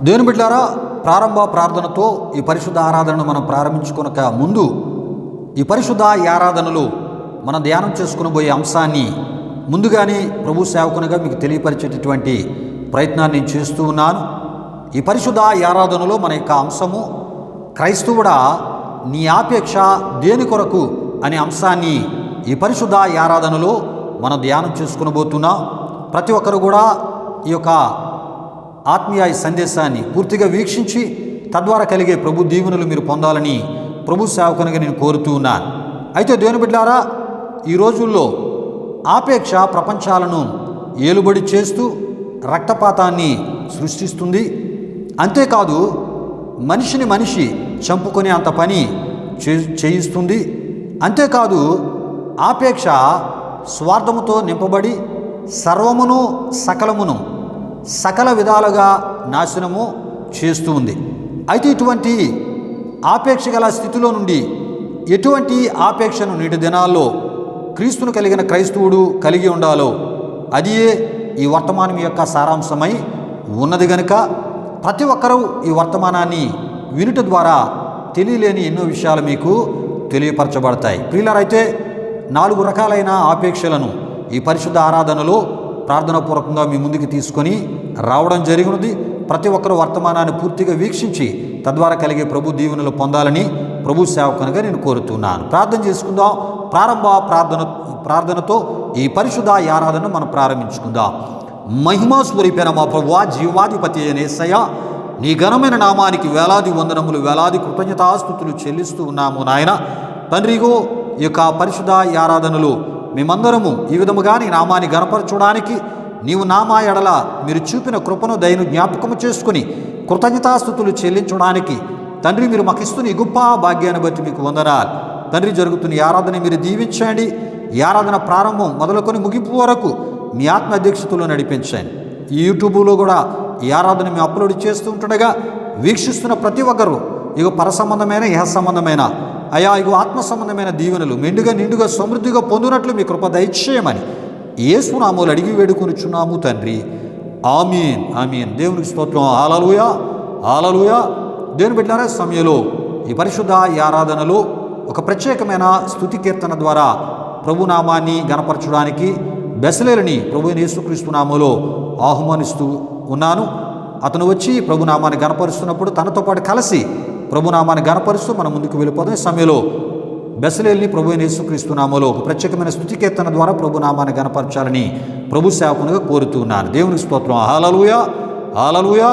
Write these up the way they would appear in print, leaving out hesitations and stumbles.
దేవుని బిడ్డలారా, ప్రారంభ ప్రార్థనతో ఈ పరిశుద్ధ ఆరాధనను మనం ప్రారంభించుకొనక ముందు ఈ పరిశుద్ధ ఆరాధనలో మనం ధ్యానం చేసుకునబోయే అంశాన్ని ముందుగానే ప్రభు సేవకునిగా మీకు తెలియపరిచేటటువంటి ప్రయత్నాన్ని నేను చేస్తూ ఉన్నాను. ఈ పరిశుద్ధ ఆరాధనలో మన యొక్క అంశము క్రైస్తవుడా నీ ఆపేక్ష దేని కొరకు అనే అంశాన్ని ఈ పరిశుద్ధ ఆరాధనలో మనం ధ్యానం చేసుకునబోతున్నాం. ప్రతి ఒక్కరు కూడా ఈ యొక్క ఆత్మీయ సందేశాన్ని పూర్తిగా వీక్షించి తద్వారా కలిగే ప్రభు దీవెనలు మీరు పొందాలని ప్రభు సేవకునిగా నేను కోరుతూ ఉన్నాను. అయితే దేవుని బిడ్డలారా, ఈ రోజుల్లో ఆపేక్ష ప్రపంచాలను ఏలుబడి చేస్తూ రక్తపాతాన్ని సృష్టిస్తుంది. అంతేకాదు మనిషిని మనిషి చంపుకునే అంత పని చేయిస్తుంది. అంతేకాదు ఆపేక్ష స్వార్థముతో నింపబడి సర్వమును సకలమును సకల విధాలుగా నాశనము చేస్తూ ఉంది. అయితే ఇటువంటి ఆపేక్ష గల స్థితిలో నుండి ఎటువంటి ఆపేక్షను నేటి దినాల్లో క్రీస్తును కలిగిన క్రైస్తవుడు కలిగి ఉండాలో అది ఈ వర్తమానం యొక్క సారాంశమై ఉన్నది గనుక ప్రతి ఒక్కరూ ఈ వర్తమానాన్ని వినుట ద్వారా తెలియలేని ఎన్నో విషయాలు మీకు తెలియపరచబడతాయి. ప్రియులారైతే 4 రకాలైన ఆపేక్షలను ఈ పరిశుద్ధ ఆరాధనలో ప్రార్థనాపూర్వకంగా మీ ముందుకు తీసుకొని రావడం జరిగినది. ప్రతి ఒక్కరు వర్తమానాన్ని పూర్తిగా వీక్షించి తద్వారా కలిగే ప్రభు దీవెనలు పొందాలని ప్రభు సేవకునిగా నేను కోరుతున్నాను. ప్రార్థన చేసుకుందాం. ప్రారంభ ప్రార్థనతో ఈ పరిశుద్ధ ఆరాధన మనం ప్రారంభించుకుందాం. మహిమా స్వరూపైన మా ప్రభువా, జీవాధిపతి అయిన యేసయ్య, నీ ఘనమైన నామానికి వేలాది వందనములు, వేలాది కృతజ్ఞతాస్తుతులు చెల్లిస్తూ ఉన్నాము నాయన. తండ్రిగో ఈ యొక్క పరిశుద్ధ ఆరాధనలు మేమందరము ఈ విధముగా నీ నామాన్ని గణపరచడానికి నీవు నామా ఎడల మీరు చూపిన కృపను దయను జ్ఞాపకము చేసుకుని కృతజ్ఞతాస్తుతులు చెల్లించడానికి తండ్రి మీరు మాకు ఇస్తున్న ఈ గొప్ప భాగ్యాన్ని బట్టి మీకు వందనాలు. తండ్రి, జరుగుతున్న ఈ ఆరాధన మీరు దీవించండి. ఈ ఆరాధన ప్రారంభం మొదలుకొని ముగింపు వరకు మీ ఆత్మ అధ్యక్షతలో నడిపించండి. ఈ యూట్యూబ్లో కూడా ఈ ఆరాధన మేము అప్లోడ్ చేస్తూ ఉంటుండగా వీక్షిస్తున్న ప్రతి ఒక్కరూ ఇక పర సంబంధమైన ఇహ సంబంధమైన అయా ఇగో ఆత్మ సంబంధమైన దీవెనలు మెండుగా నిండుగా సమృద్ధిగా పొందినట్లు మీ కృప దయచేయమని యేసు నామములో అడిగి వేడుకొనుచున్నాము తండ్రి. ఆమీన్, ఆమీన్. దేవునికి స్తోత్రం. హల్లెలూయా, హల్లెలూయా. దేవుని బిడ్డలారా, సమయంలో ఈ పరిశుద్ధ ఆరాధనలో ఒక ప్రత్యేకమైన స్తుతి కీర్తన ద్వారా ప్రభునామాన్ని గణపరచడానికి బెసలేలని ప్రభు యేసుక్రీస్తు నామములో ఆహ్వానిస్తూ ఉన్నాను. అతను వచ్చి ప్రభునామాన్ని గణపరుస్తున్నప్పుడు తనతో పాటు కలిసి ప్రభునామాన్ని గణపరుస్తూ మనం ముందుకు వెళ్ళిపోతాం. ఈ సమయంలో బెసలేల్ని ప్రభు యేసుక్రీస్తు నామములో ఒక ప్రత్యేకమైన స్తుతి కీర్తన ద్వారా ప్రభునామాన్ని గణపరచాలని ప్రభు సేవకునిగా కోరుతున్నాను. దేవునికి స్తోత్రం. హల్లెలూయా, హల్లెలూయా.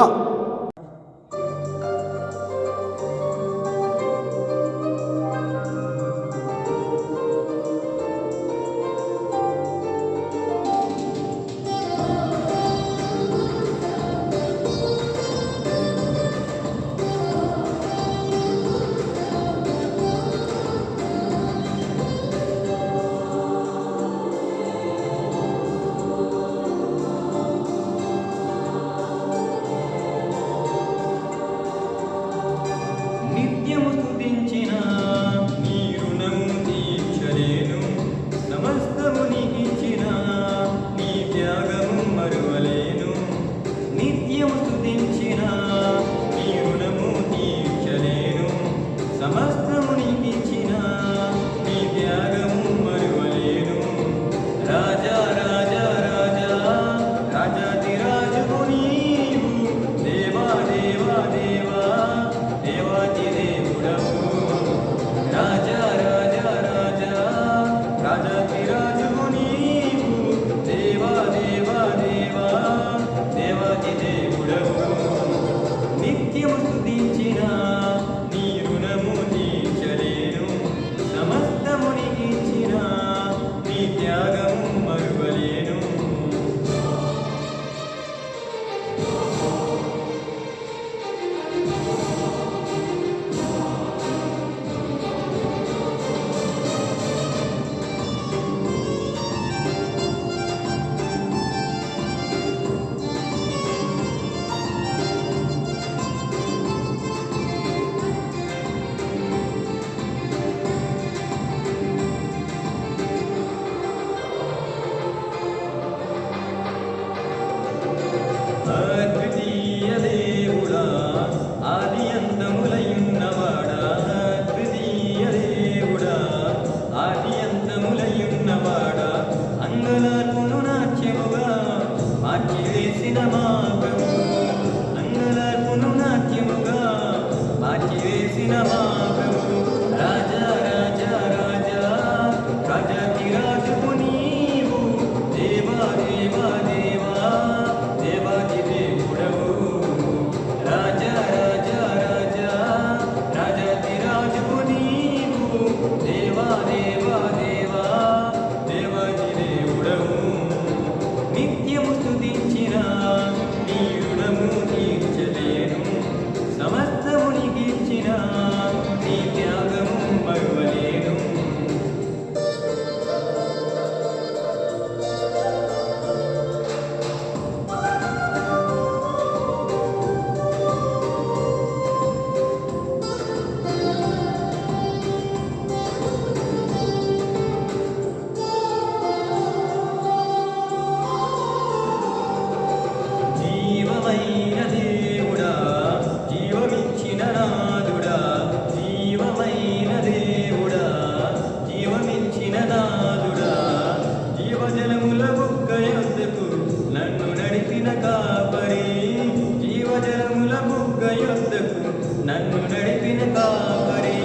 జలముల బుగ్గ యొద్దకు నన్ను నడిపిన కాపరి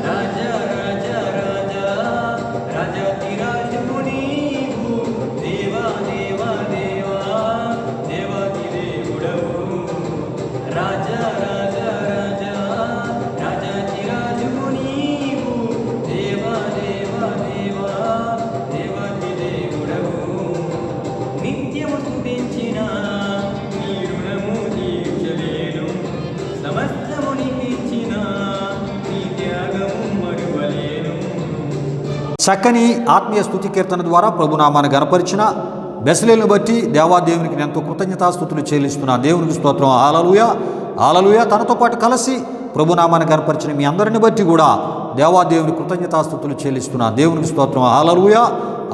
రాజా రాజా రాజా రాజాతిరాజుకు నీవు దేవా దేవా దేవా దేవాది దేవుడవు రాజా రాజా రాజా రాజాతిరాజుకు నీవు దేవా దేవా దేవా దేవాది దేవుడవు నిత్యము స్తుతించిన నీ రుణము తీర్చలేను సమస్తము నీకిచ్చిన నీ త్యాగము మరువలేను. చక్కని ఆత్మీయ స్తుతి కీర్తన ద్వారా ప్రభునామాన్ని గనపరిచిన బెసలేలను బట్టి దేవాదేవునికి ఎంతో కృతజ్ఞతాస్తుతులు చెల్లిస్తున్నా. దేవునికి స్తోత్రం. హల్లెలూయా హల్లెలూయా. తనతో పాటు కలిసి ప్రభునామాన్ని గనపరిచిన మీ అందరిని బట్టి కూడా దేవాదేవుని కృతజ్ఞతాస్తుతులు చెల్లిస్తున్నా. దేవునికి స్తోత్రం. హల్లెలూయా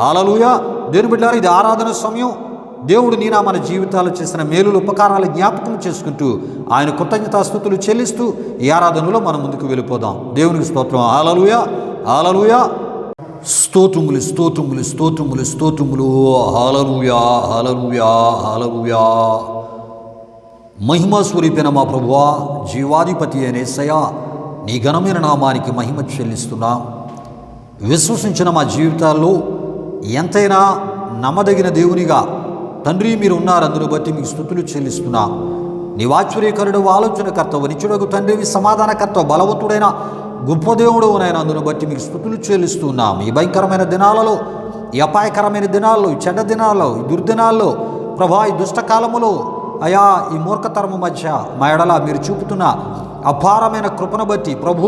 హల్లెలూయా. దేవుని బిడ్డలారా, ఇది ఆరాధన సమయం. దేవుడు నీనా మన జీవితాలు చేసిన మేలులు ఉపకారాలు జ్ఞాపకం చేసుకుంటూ ఆయన కృతజ్ఞతాస్తుతులు చెల్లిస్తూ ఈ ఆరాధనలో మనం ముందుకు వెళ్ళిపోదాం. దేవునికి స్తోత్రం. హల్లెలూయా హల్లెలూయా. స్తోత్రములు స్తోత్రములు స్తోత్రములు స్తోత్రములు. హల్లెలూయా హల్లెలూయా హల్లెలూయా. మహిమ స్వరూపిన మా ప్రభువా, జీవాధిపతి అయిన యేసయ్యా, నీ ఘనమైన నామానికి మహిమ చెల్లిస్తున్నా. విశ్వసించిన మా జీవితాల్లో ఎంతైనా నమ్మదగిన దేవునిగా తండ్రి మీరు ఉన్నారు. అందును బట్టి మీకు స్తుతులు చెల్లిస్తున్నా. నీ వాత్సల్యకరుడు, ఆలోచనకర్త, నిత్యుడగు తండ్రివి, సమాధానకర్త, బలవంతుడైన గొప్ప దేవుడు నాయన, అందును బట్టి మీకు స్తుతులు చెల్లిస్తున్నాం. ఈ భయంకరమైన దినాలలో, ఈ అపాయకరమైన దినాల్లో, ఈ చెడ్డ దినాల్లో, ఈ దుర్దినాల్లో ప్రభా, ఈ దుష్టకాలములో అయా, ఈ మూర్ఖతరము మధ్య మా ఎడల మీరు చూపుతున్న అపారమైన కృపను బట్టి ప్రభు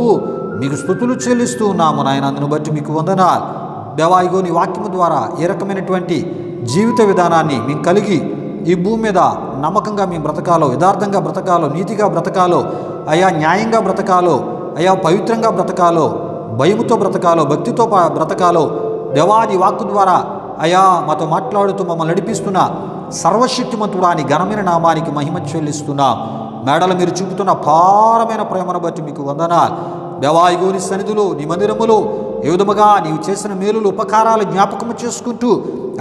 మీకు స్తుతులు చెల్లిస్తూ ఉన్నాము నాయన. అందును బట్టి మీకు వందనాలు దేవా. ఇగో నీ వాక్యము ద్వారా ఏ రకమైనటువంటి జీవిత విధానాన్ని మేము కలిగి ఈ భూమి మీద నమ్మకంగా మేము బ్రతకాలో, యథార్థంగా బ్రతకాలో, నీతిగా బ్రతకాలో, అయా న్యాయంగా బ్రతకాలో, అయా పవిత్రంగా బ్రతకాలో, భయముతో బ్రతకాలో, భక్తితో బ్రతకాలో దేవా, నీ వాక్కు ద్వారా అయా మాతో మాట్లాడుతూ మమ్మల్ని నడిపిస్తున్న సర్వశక్తిమంతుడా నీ ఘనమైన నామానికి మహిమ చెల్లిస్తున్నా. మేడల మీరు చూపుతున్న అపారమైన ప్రేమను బట్టి మీకు వందనాలు దేవా. ఇగో నీ సన్నిధిలో, నీ మందిరములో ఏ విధముగా నీవు చేసిన మేలులు ఉపకారాలు జ్ఞాపకము చేసుకుంటూ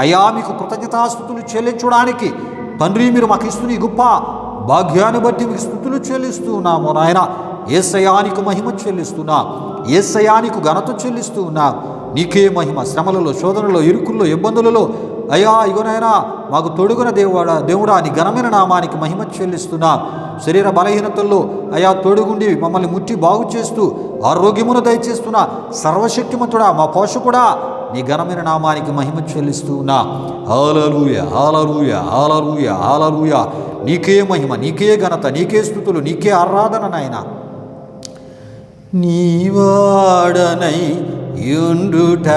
అయ్యా మీకు కృతజ్ఞతాస్తుతులు చెల్లించడానికి తండ్రి మీరు మాకు ఇస్తున్న ఈ గొప్ప భాగ్యాన్ని బట్టి మీకు స్తుతులు చెల్లిస్తూ ఉన్నాము నాయన. యేసయ్యానికి మహిమ చెల్లిస్తున్నా, యేసయ్యానికి ఘనత చెల్లిస్తూ ఉన్నా. నీకే మహిమ. శ్రమలలో, శోధనలో, ఇరుకుల్లో, ఇబ్బందులలో అయ్యా ఇగోనైనా మాకు తొడుగున దేవుడా నీ ఘనమైన నామానికి మహిమ చెల్లిస్తున్నా. శరీర బలహీనతల్లో అయా తొడుగుండి మమ్మల్ని ముట్టి బాగు చేస్తూ ఆరోగ్యమును దయచేస్తున్న సర్వశక్తిమంతుడా, మా పోషకుడా నీ ఘనమైన నామానికి మహిమ చెల్లిస్తూ ఉన్నా. హల్లెలూయా హల్లెలూయా హల్లెలూయా హల్లెలూయా. నీకే మహిమ, నీకే ఘనత, నీకే స్తుతులు, నీకే ఆరాధన నాయన. నీవాడనై యుండుట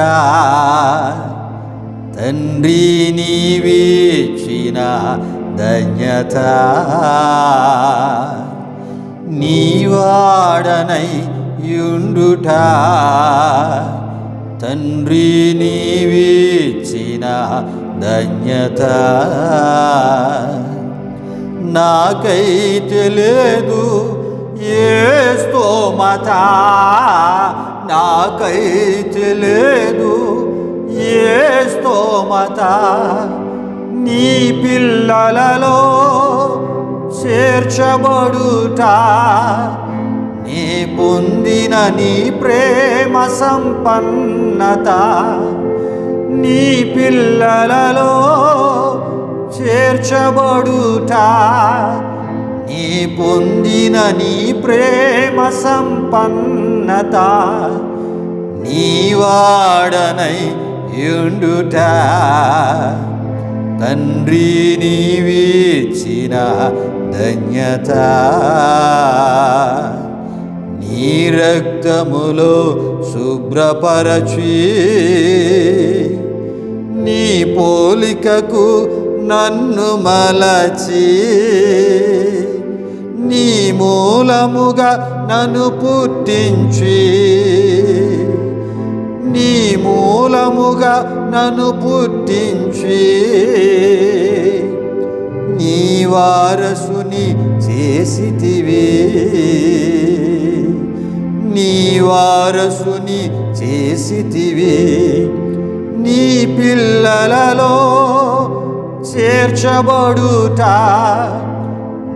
తండ్రి నీవిచ్చిన ధన్యత, నీవాడనై యుండుట తండ్రి నీవిచ్చిన ధన్యత. నాకైతే లేదు ఏ స్తోమత, నాకైతే లేదు ఏ స్తోమత, నీ పిల్లలలో చేర్చబడుట, నీ పొందిన నీ ప్రేమ సంపన్నత, నీ పిల్లలలో చేర్చబడుట, నీ పొందిన నీ ప్రేమ సంపన్నత, నీవాడనై యుండుట తండ్రి నీవిచ్చిన ధన్యత. నీ రక్తములో శుభ్రపరచి నీ పోలికకు నన్ను మలచి, నీ మూలముగా నన్ను పుట్టించి, నీ మూలముగా నన్ను పుట్టించి, నీ వారసుని చేసితివి, నీ వారసుని చేసితివి, నీ పిల్లలలో చేర్చబడుట,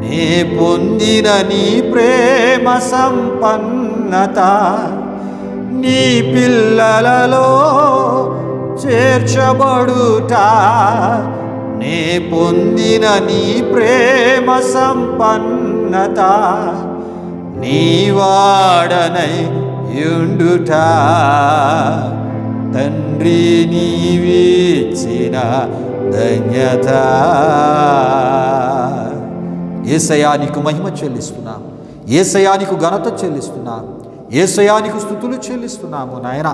నీ నే పొందిన నీ ప్రేమ సంపన్నత నీ పిల్లలలో చేర్చబడుట, నే పొందిన నీ ప్రేమ సంపన్నత నీ వాడనై యుండుట, తండ్రి నీవిచ్చిన ధన్యత. యేసయ్యా నీకు మహిమ చెల్లిస్తున్నాం, యేసయ్యా నీకు ఘనత చెల్లిస్తున్నాం, యేసయ్యా నీకు స్తుతులు చెల్లిస్తున్నాము. నాయన,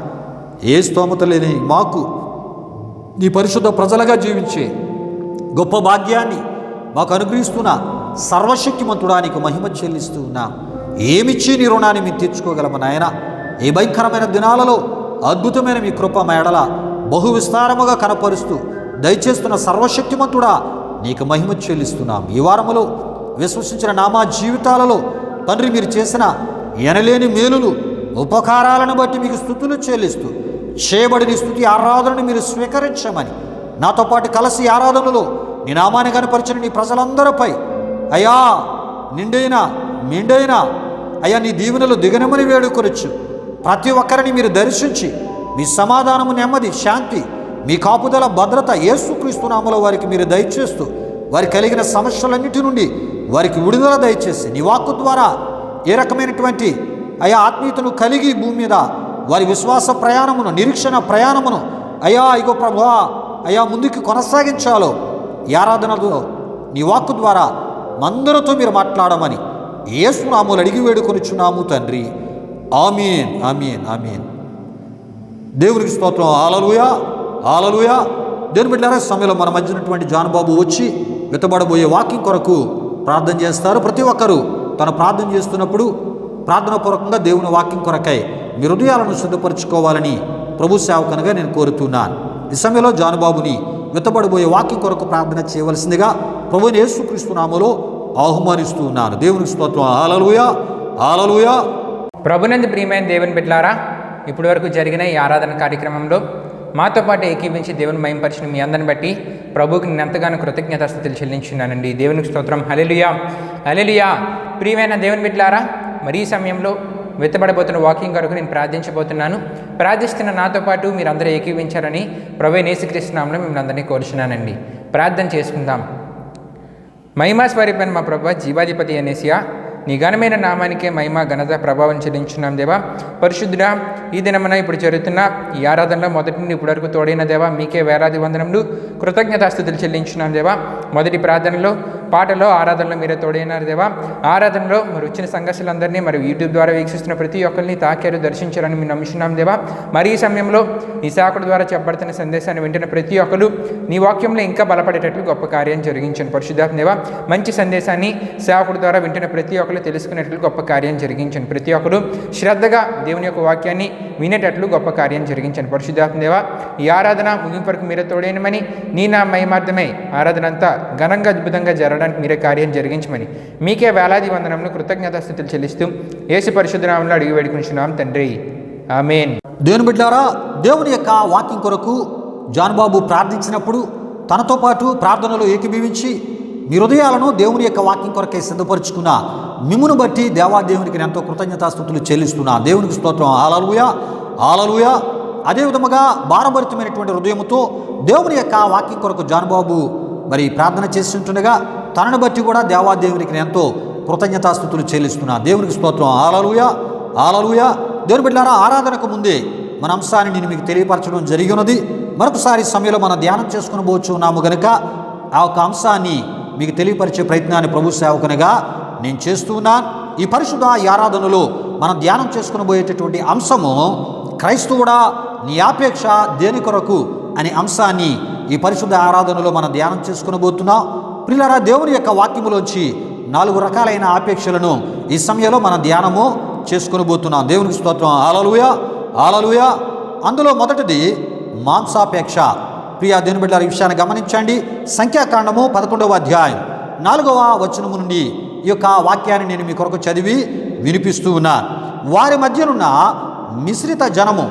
ఏ స్తోమత లేని మాకు నీ పరిశుద్ధ ప్రజలుగా జీవించే గొప్ప భాగ్యాన్ని మాకు అనుగ్రహిస్తున్న సర్వశక్తిమంతుడా నీకు మహిమ చెల్లిస్తూ ఉన్నాం. ఏమిచ్చి నీ రుణాన్ని మేము తీర్చుకోగలము నాయన. ఈ భయంకరమైన దినాలలో అద్భుతమైన మీ కృప మా ఎడల బహు విస్తారముగా కనపరుస్తూ దయచేస్తున్న సర్వశక్తిమంతుడా నీకు మహిమ చెల్లిస్తున్నాం. ఈ వారములో విశ్వసించిన నామా జీవితాలలో తండ్రి మీరు చేసిన ఎనలేని మేలులు ఉపకారాలను బట్టి మీకు స్తుతులు చెల్లిస్తూ చేయబడిన స్తుతి ఆరాధనను మీరు స్వీకరించమని నాతో పాటు కలిసి ఆరాధనలో నీ నామాన్ని కనపరిచిన నీ ప్రజలందరిపై అయ్యా నిండైన మెండైన అయ్యా నీ దీవెనలు దిగనమని వేడుకొనొచ్చు. ప్రతి ఒక్కరిని మీరు దర్శించి మీ సమాధానము, నెమ్మది, శాంతి, మీ కాపుదల, భద్రత యేసుక్రీస్తు నామములో వారికి మీరు దయచేస్తూ వారికి కలిగిన సమస్యలన్నిటి నుండి వారికి విడుదల దయచేసి నీ వాక్కు ద్వారా ఏ రకమైనటువంటి అయా ఆత్మీయతను కలిగి భూమి మీద వారి విశ్వాస ప్రయాణమును, నిరీక్షణ ప్రయాణమును అయ్యా ఇగో ప్రభువా అయ్యా ముందుకు కొనసాగించాలో ఈ ఆరాధనలో నీ వాక్కు ద్వారా మందరితో మీరు మాట్లాడమని యేసు నామములో అడిగి వేడుకొనుచున్నాము తండ్రి. ఆమేన్, ఆమేన్, ఆమేన్. దేవునికి స్తోత్రం. హల్లెలూయా, హల్లెలూయా. దేవుని బిడ్డలారా, సమయంలో మన మధ్య ఉన్నటువంటి జాన్ బాబు వచ్చి వెతబడబోయే వాక్యం కొరకు ప్రార్థన చేస్తారు. ప్రతి ఒక్కరూ తను ప్రార్థన చేస్తున్నప్పుడు ప్రార్థనాపూర్వకంగా దేవుని వాక్యం కొరకై మీ హృదయాలను సిద్ధపరచుకోవాలని ప్రభు సేవకునిగా నేను కోరుతున్నాను. ఈ సమయంలో జాన్ బాబుని వెతబడబోయే వాక్యం కొరకు ప్రార్థన చేయవలసిందిగా ప్రభువైన యేసుక్రీస్తు నామములో ఆహ్వానిస్తూ ఉన్నాను. దేవునికి స్తోత్రం. హల్లెలూయా, హల్లెలూయా. ప్రభునందు ప్రియమైన దేవుని బిడ్డలారా, ఇప్పటి వరకు జరిగిన ఈ ఆరాధన కార్యక్రమంలో మాతో పాటు ఏకీవించి దేవుని మహిమపరిచిన మీ అందరిని బట్టి ప్రభువుకి నేను ఎంతగానో కృతజ్ఞతాస్తుతులు చెల్లించున్నానండి. దేవునికి స్తోత్రం. హల్లెలూయా, హల్లెలూయా. ప్రియమైన దేవుని బిడ్డలారా, మరి ఈ సమయంలో వెతబడబోతున్న వాకింగ్ కొరకు నేను ప్రార్థించబోతున్నాను. ప్రార్థిస్తున్న నాతో పాటు మీరందరూ ఏకీవించారని ప్రభువైన యేసుక్రీస్తు నామములో మిమ్మల్ని అందరినీ కోరుచున్నానండి. ప్రార్థన చేసుకుందాం. మహిమా స్వరూపైన మా ప్రభువా, జీవాధిపతి అనేసియా, నీ ఘనమైన నామానికే మహిమ, ఘనత, ప్రభావం చెల్లించున్నాం దేవా. పరిశుద్ధుడా, ఈ దినమున ఇప్పుడు జరుగుతున్న ఈ ఆరాధనలో మొదటి నుండి ఇప్పటి వరకు తోడైన దేవా మీకే వేలాది వందనములు, కృతజ్ఞతాస్తుతులు చెల్లించున్నాం దేవా. మొదటి ప్రార్థనలో, పాటలో, ఆరాధనలో మీరే తోడైనారు దేవా. ఆరాధనలో మరి వచ్చిన సంఘర్షులందరినీ మరి యూట్యూబ్ ద్వారా వీక్షిస్తున్న ప్రతి ఒక్కరిని తాకారు, దర్శించారని మేము నమ్ముచున్నాం దేవా. మరి ఈ సమయంలో నీ సేవకుడి ద్వారా చెప్పబడుతున్న సందేశాన్ని వింటున్న ప్రతి ఒక్కరు నీ వాక్యంలో ఇంకా బలపడేటట్లు గొప్ప కార్యం జరిగించండి పరిశుద్ధాత్మ దేవా. మంచి సందేశాన్ని సేవకుడి ద్వారా వింటున్న ప్రతి ఒక్కరు తెలుసుకునేట్లు గొప్ప కార్యం జరిగించండి. ప్రతి ఒక్కరు శ్రద్ధగా దేవుని యొక్క వాక్యాన్ని వినేటట్లు గొప్ప కార్యం జరిగించండి పరిశుద్ధాత్మ దేవా. ఈ ఆరాధన ముగింపు వరకు మీరే తోడైనమని, నీ నా మహిమార్థమై ఆరాధన అంతా ఘనంగా అద్భుతంగా జరగడానికి మీరే కార్యం జరిగించమని మీకే వేలాది వందనములు, కృతజ్ఞతాస్తుతులు చెల్లిస్తూ యేసు పరిశుద్ధ నామములో అడిగి వేడుకుంటున్నాం తండ్రి. ఆమేన్. దేవుని బిడ్డలారా, దేవుని యొక్క వాక్యం కొరకు జాన్ బాబు ప్రార్థించినప్పుడు తనతో పాటు ప్రార్థనలో ఏకీభవించి మీ హృదయాలను దేవుని యొక్క వాక్యం కొరకై సిద్ధపరుచుకున్న మిమ్మును బట్టి దేవాదేవునికి నేను ఎంతో కృతజ్ఞతాస్తుతులు చెల్లిస్తున్నా. దేవునికి స్తోత్రం. హల్లెలూయా, హల్లెలూయా. అదేవిధముగా భారభరితమైనటువంటి హృదయంతో దేవుని యొక్క వాక్యం కొరకు జాన్ బాబు మరి ప్రార్థన చేస్తుండగా తనను బట్టి కూడా దేవాదేవునికి నేను ఎంతో కృతజ్ఞతాస్తుతులు చెల్లిస్తున్నా. దేవునికి స్తోత్రం. హల్లెలూయా, హల్లెలూయా. దేవుని బిడ్డలారా, ఆరాధనకు ముందే మన అంశాన్ని నేను మీకు తెలియపరచడం జరిగినది. మరొకసారి సమయంలో మనం ధ్యానం చేసుకుని పోచున్నాము కనుక ఆ యొక్క అంశాన్ని మీకు తెలియపరిచే ప్రయత్నాన్ని ప్రభు సేవకునిగా నేను చేస్తూ ఉన్నాను. ఈ పరిశుద్ధ ఆరాధనలో మనం ధ్యానం చేసుకుని పోయేటటువంటి అంశము క్రైస్తవుడా నీ ఆపేక్ష దేని కొరకు అనే అంశాన్ని ఈ పరిశుద్ధ ఆరాధనలో మనం ధ్యానం చేసుకుని పోతున్నాం. ప్రియులారా, దేవుని యొక్క వాక్యములోంచి 4 రకాలైన ఆపేక్షలను ఈ సమయంలో మనం ధ్యానము చేసుకుని పోతున్నాం. దేవునికి స్తోత్రం. హల్లెలూయా, హల్లెలూయా. అందులో మొదటిది మాంసాపేక్ష. ప్రియా దేవుని బిడ్డలారా, ఈ విషయాన్ని గమనించండి. సంఖ్యాకాండము 11వ అధ్యాయం 4వ వచనము నుండి ఈ యొక్క వాక్యాన్ని నేను మీ కొరకు చదివి వినిపిస్తూ ఉన్నాను. వారి మధ్యనున్న మిశ్రిత జనము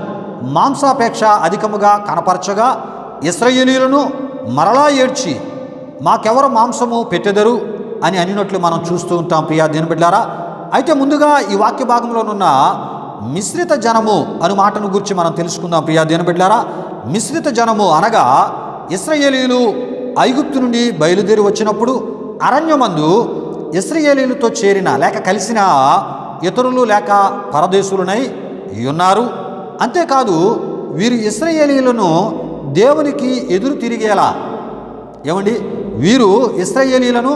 మాంసాపేక్ష అధికముగా కనపరచగా ఇశ్రాయేలీయులను మరలా ఏడ్చి మాకెవరు మాంసము పెట్టెదరు అని అనినట్లు మనం చూస్తూ ఉంటాం ప్రియా దేవుని బిడ్డలారా. అయితే ముందుగా ఈ వాక్య భాగంలోనున్న మిశ్రిత జనము అను మాటను గురించి మనం తెలుసుకుందాం ప్రియా దేవుని బిడ్డలారా. మిశ్రిత జనము అనగా ఇశ్రాయేలీయులు ఐగుప్తు నుండి బయలుదేరి వచ్చినప్పుడు అరణ్యమందు ఇశ్రాయేలీయులతో చేరిన లేక కలిసిన ఇతరులు లేక పరదేశులనై ఉన్నారు. అంతేకాదు వీరు ఇశ్రాయేలీయులను దేవునికి ఎదురు తిరిగేలా వీరు ఇశ్రాయేలీయులను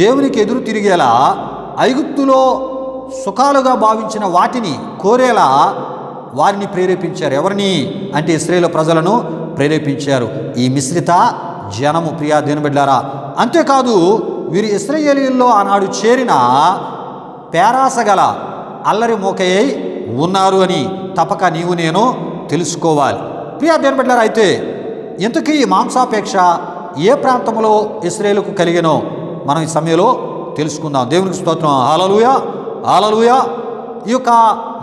దేవునికి ఎదురు తిరిగేలా ఐగుప్తులో సుఖాలుగా భావించిన వాటిని కోరేలా వారిని ప్రేరేపించారు. ఎవరిని అంటే ఇశ్రాయేలు ప్రజలను ప్రేరేపించారు ఈ మిశ్రిత జనము ప్రియా దేవుని బిడ్డలారా. అంతేకాదు వీరు ఇశ్రాయేలీయుల్లో ఆనాడు చేరిన పేరాసగల అల్లరి మోకయ్యై ఉన్నారు అని తప్పక నీవు నేను తెలుసుకోవాలి ప్రియా దేవుని బిడ్డలారా. అయితే ఇంతకీ మాంసాపేక్ష ఏ ప్రాంతంలో ఇశ్రాయేలుకు కలిగినో మనం ఈ సమయంలో తెలుసుకుందాం. దేవునికి స్తోత్రం. హల్లెలూయా హల్లెలూయా. ఈ యొక్క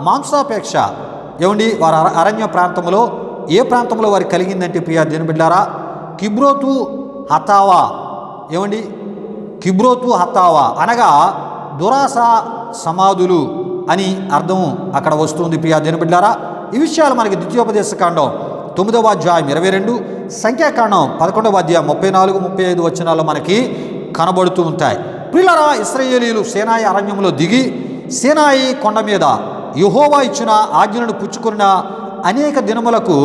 మాంసాపేక్ష వారి అరణ్య ప్రాంతంలో ఏ ప్రాంతంలో వారికి కలిగిందంటే ప్రియా దేవుని బిడ్డలారా కిబ్రోతు హతావా. కిబ్రోతు హతావా అనగా దురాస సమాధులు అని అర్థం అక్కడ వస్తుంది ప్రియా దేవుని బిడ్డలారా. ఈ విషయాలు మనకి ద్వితీయోపదేశకాండం 9వ అధ్యాయం 22, సంఖ్యాకాండం 11వ అధ్యాయం 34, 35 వచనాల్లో మనకి కనబడుతూ ఉంటాయి. ప్రియులారా, ఇశ్రాయేలీయులు సీనాయి అరణ్యంలో దిగి సీనాయి కొండ మీద యెహోవా ఇచ్చిన ఆజ్ఞలను పుచ్చుకున్న అనేక దినములకు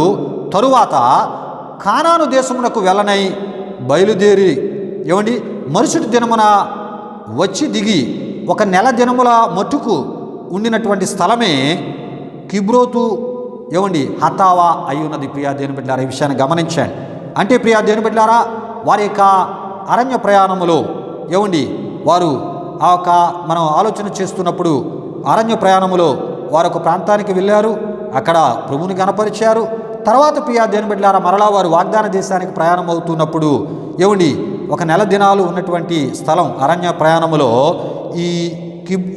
తరువాత కానాను దేశమునకు వెళ్ళనై బయలుదేరి మరుసటి దినమున వచ్చి దిగి 1 నెల దినముల మట్టుకు ఉండినటువంటి స్థలమే కిబ్రోతు హతావా అయి ఉన్నది ప్రియా దేవుని బిడ్డలారా. ఈ విషయాన్ని గమనించండి. అంటే ప్రియా దేవుని బిడ్డలారా వారి యొక్క అరణ్య ప్రయాణములో వారు ఆ యొక్క మనం ఆలోచన చేస్తున్నప్పుడు అరణ్య ప్రయాణములో వారు ఒక ప్రాంతానికి వెళ్ళారు, అక్కడ ప్రభువుని గణపరిచారు. తర్వాత ప్రియా దేవుని బిడ్డలారా మరలా వారు వాగ్దాన దేశానికి ప్రయాణం అవుతున్నప్పుడు 1 నెల దినాలు ఉన్నటువంటి స్థలం అరణ్య ప్రయాణములో ఈ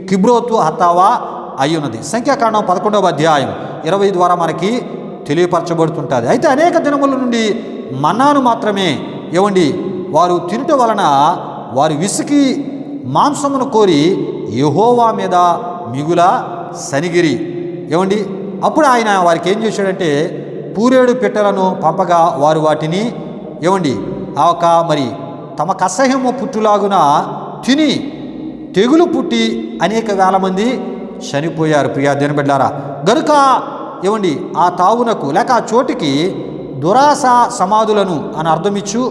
కిబ్రోతు హతావా అయి ఉన్నది. సంఖ్యాకాండం 11వ అధ్యాయం 20 ద్వారా మనకి తెలియపరచబడుతుంటుంది. అయితే అనేక దినముల నుండి మన్నాను మాత్రమే వారు తినుట వలన వారు విసికి మాంసమును కోరి యెహోవా మీద మిగుల సనిగిరి. అప్పుడు ఆయన వారికి ఏం చేశాడంటే పూరేడు పిట్టలను పంపగా వారు వాటిని ఆ ఒక మరి తమకు అసహ్యము పుట్టులాగున తిని తెగులు పుట్టి అనేక వేల మంది చనిపోయారు ప్రియా దేవుని బిడ్డలారా. గనుక ఆ తావునకు లేక ఆ చోటికి దురాస సమాధులను అని అర్థమిచ్చు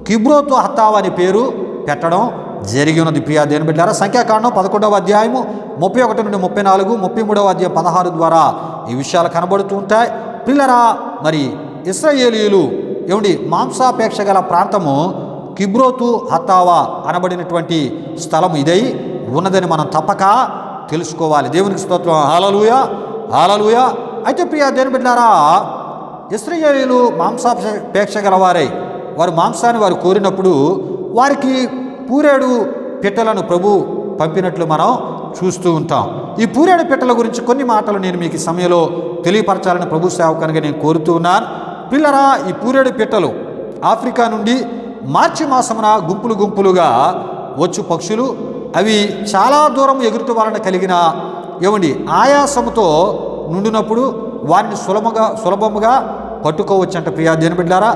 కిబ్రోతు హతావా అని పేరు పెట్టడం జరిగి ఉన్నది ప్రియా దేవుని బిడ్డలారా. సంఖ్యాకాండం 11వ అధ్యాయము 31 నుండి 34, 33వ అధ్యాయం 16 ద్వారా ఈ విషయాలు కనబడుతూ ఉంటాయి. పిల్లరా, మరి ఇశ్రాయేలీయులు మాంసాపేక్ష గల ప్రాంతము కిబ్రోతు హతావా అనబడినటువంటి స్థలం ఇదై ఉన్నదని మనం తప్పక తెలుసుకోవాలి. దేవునికి స్తోత్రం. హల్లెలూయా హల్లెలూయా. అయితే ప్రియా దేవుని బిడ్డలారా ఇశ్రాయేలీయులు మాంసాపేక్ష గలవారై వారు మాంసాన్ని వారు కోరినప్పుడు వారికి పూరేడు పిట్టలను ప్రభు పంపినట్లు మనం చూస్తూ ఉంటాం. ఈ పూరేడు పిట్టల గురించి కొన్ని మాటలు నేను మీకు ఈ సమయంలో తెలియపరచాలని ప్రభు సేవకునిగా నేను కోరుతూ ఉన్నాను. పిల్లరా, ఈ పూరేడు పిట్టలు ఆఫ్రికా నుండి మార్చి మాసమున గుంపులు గుంపులుగా వచ్చు పక్షులు. అవి చాలా దూరం ఎగురుట వలన కలిగిన ఆయాసముతో నుండినప్పుడు వారిని సులభముగా పట్టుకోవచ్చంట ప్రియా దేవుని బిడ్డలారా.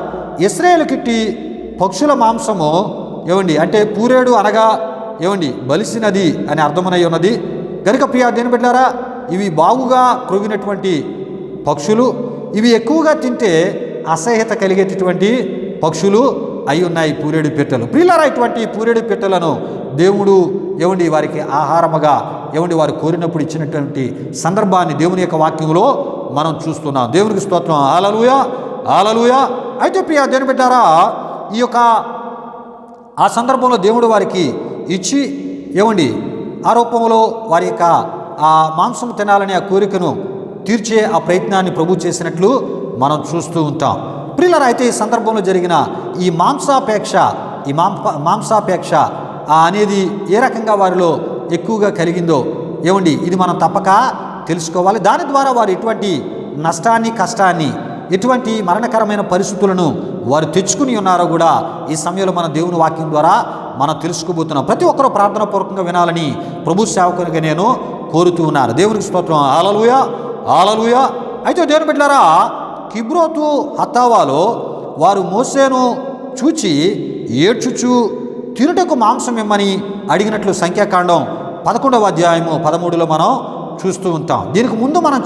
ఇశ్రాయేలుకిట్టి పక్షుల మాంసము అంటే పూరేడు అనగా బలిసినది అని అర్థమనై ఉన్నది. కనుక ప్రియా దేవుని బిడ్డలారా ఇవి బాగుగా క్రొవ్వినటువంటి పక్షులు. ఇవి ఎక్కువగా తింటే అసహ్యత కలిగేటటువంటి పక్షులు అయి ఉన్నాయి పూరేడు పిట్టలు. ప్రియులారా, ఇటువంటి పూరేడు పిట్టలను దేవుడు వారికి ఆహారముగా వారు కోరినప్పుడు ఇచ్చినటువంటి సందర్భాన్ని దేవుని యొక్క వాక్యంలో మనం చూస్తున్నాం. దేవునికి స్తోత్రం. హల్లెలూయా హల్లెలూయా. అయితే ప్రియా దేవుని బిడ్డలారా ఈ యొక్క ఆ సందర్భంలో దేవుడు వారికి ఇచ్చి ఆ రూపంలో వారి యొక్క ఆ మాంసం తినాలనే ఆ కోరికను తీర్చే ఆ ప్రయత్నాన్ని ప్రభు చేసినట్లు మనం చూస్తూ ఉంటాం. ప్రియులారా, అయితే ఈ సందర్భంలో జరిగిన ఈ మాంసాపేక్ష అనేది ఏ రకంగా వారిలో ఎక్కువగా కలిగిందో ఇది మనం తప్పక తెలుసుకోవాలి. దాని ద్వారా వారు ఎటువంటి నష్టాన్ని కష్టాన్ని ఎటువంటి మరణకరమైన పరిస్థితులను వారు తెచ్చుకుని ఉన్నారో కూడా ఈ సమయంలో మన దేవుని వాక్యం ద్వారా మనం తెలుసుకోబోతున్నాం. ప్రతి ఒక్కరూ ప్రార్థన పూర్వకంగా వినాలని ప్రభు సేవకునిగా నేను కోరుతూ ఉన్నాను. దేవునికి స్తోత్రం. హల్లెలూయా, హల్లెలూయా. అయితే దేవుని బిడ్డలారా, కిబ్రోతు హత్తావాలో వారు మోసేను చూచి ఏడ్చుచు తినుటకు మాంసం ఇమ్మని అడిగినట్లు సంఖ్యాకాండం 11వ అధ్యాయము 13లో మనం చూస్తూ ఉంటాం. దీనికి ముందు మనం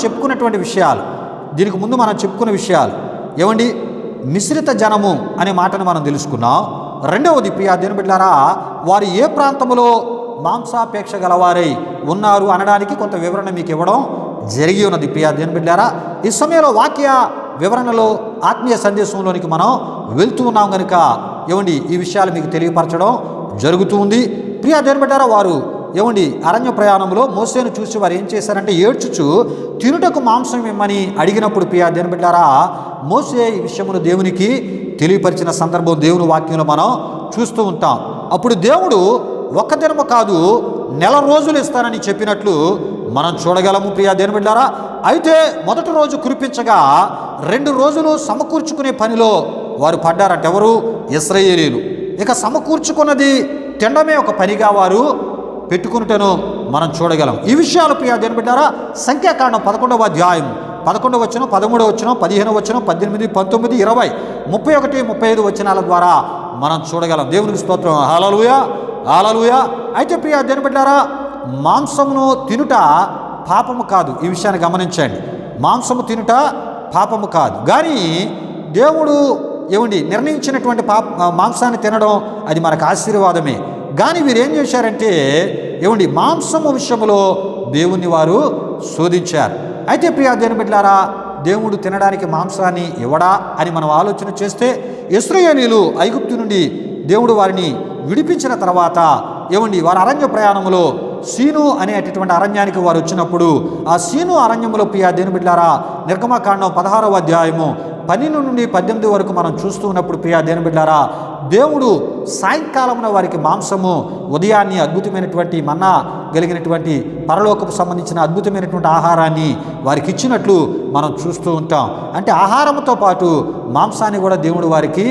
చెప్పుకున్న విషయాలు ఏమండి? మిశ్రిత జనము అనే మాటను మనం తెలుసుకున్నాం. రెండవది ప్రియా దేవుని బిడ్డలారా, వారు ఏ ప్రాంతంలో మాంసాపేక్ష గలవారై ఉన్నారు అనడానికి కొంత వివరణ మీకు ఇవ్వడం జరిగి ఉన్నది. ప్రియా దేవుని బిడ్డలారా, ఈ సమయంలో వాక్య వివరణలో ఆత్మీయ సందేశంలోనికి మనం వెళ్తూ ఉన్నాం కనుక ఏమండి ఈ విషయాలు మీకు తెలియపరచడం జరుగుతూ ఉంది. ప్రియా దేవుని బిడ్డలారా, వారు ఏమండి అరణ్య ప్రయాణంలో మోసేను చూసి వారు ఏం చేశారంటే ఏడ్చుచు తినుటకు మాంసం ఇమ్మని అడిగినప్పుడు ప్రియా దేవుని బిడ్డలారా, మోసే ఈ విషయమును దేవునికి తెలియపరిచిన సందర్భం దేవుని వాక్యంలో మనం చూస్తూ ఉంటాం. అప్పుడు దేవుడు ఒక్క దినము కాదు, నెల రోజులు ఇస్తానని చెప్పినట్లు మనం చూడగలము. ప్రియా దేవుని బిడ్డలారా, అయితే మొదటి రోజు కురిపించగా 2 రోజులు సమకూర్చుకునే పనిలో వారు పడ్డారట. ఎవరు? ఇశ్రాయేలీయులు. ఇక సమకూర్చుకున్నది తినడమే ఒక పనిగా వారు పెట్టుకున్నటను మనం చూడగలం. ఈ విషయాలు ప్రియా దేవుని బిడ్డలారా, సంఖ్యాకాండం 11వ అధ్యాయం 11వ వచనం, 13వ వచనం, 15వ వచనం, 18, 19, 20, 31, 35 వచనాల ద్వారా మనం చూడగలం. దేవునికి స్తోత్రం. హల్లెలూయా, హల్లెలూయా. అయితే ప్రియా దేవుని బిడ్డలారా, మాంసమును తినుట పాపము కాదు. ఈ విషయాన్ని గమనించండి. మాంసము తినుట పాపము కాదు, కానీ దేవుడు ఏమండి నిర్ణయించినటువంటి మాంసాన్ని తినడం అది మనకు ఆశీర్వాదమే. కానీ వీరు ఏం చేశారంటే ఏమండి మాంసము విషయంలో దేవుణ్ణి వారు శోధించారు. అయితే ప్రియా దేవుని బిడ్డలారా, దేవుడు తినడానికి మాంసాన్ని ఇవ్వడా అని మనం ఆలోచన చేస్తే, ఇశ్రాయేలీయులు ఐగుప్తు నుండి దేవుడు వారిని విడిపించిన తర్వాత ఏమండి వారు అరణ్య ప్రయాణంలో సీను అనేటటువంటి అరణ్యానికి వారు వచ్చినప్పుడు ఆ సీను అరణ్యంలో ప్రియా దేవుని బిడ్డలారా, నిర్గమకాండం 16వ అధ్యాయము 12 నుండి 18 వరకు మనం చూస్తూ ఉన్నప్పుడు ప్రియా దేవుని బిడ్డలారా, దేవుడు సాయంకాలమున వారికి మాంసము, ఉదయాన్ని అద్భుతమైనటువంటి మన్నా కలిగినటువంటి పరలోకపు సంబంధించిన అద్భుతమైనటువంటి ఆహారాన్ని వారికి ఇచ్చినట్లు మనం చూస్తూ ఉంటాం. అంటే ఆహారంతో పాటు మాంసాన్ని కూడా దేవుడు వారికి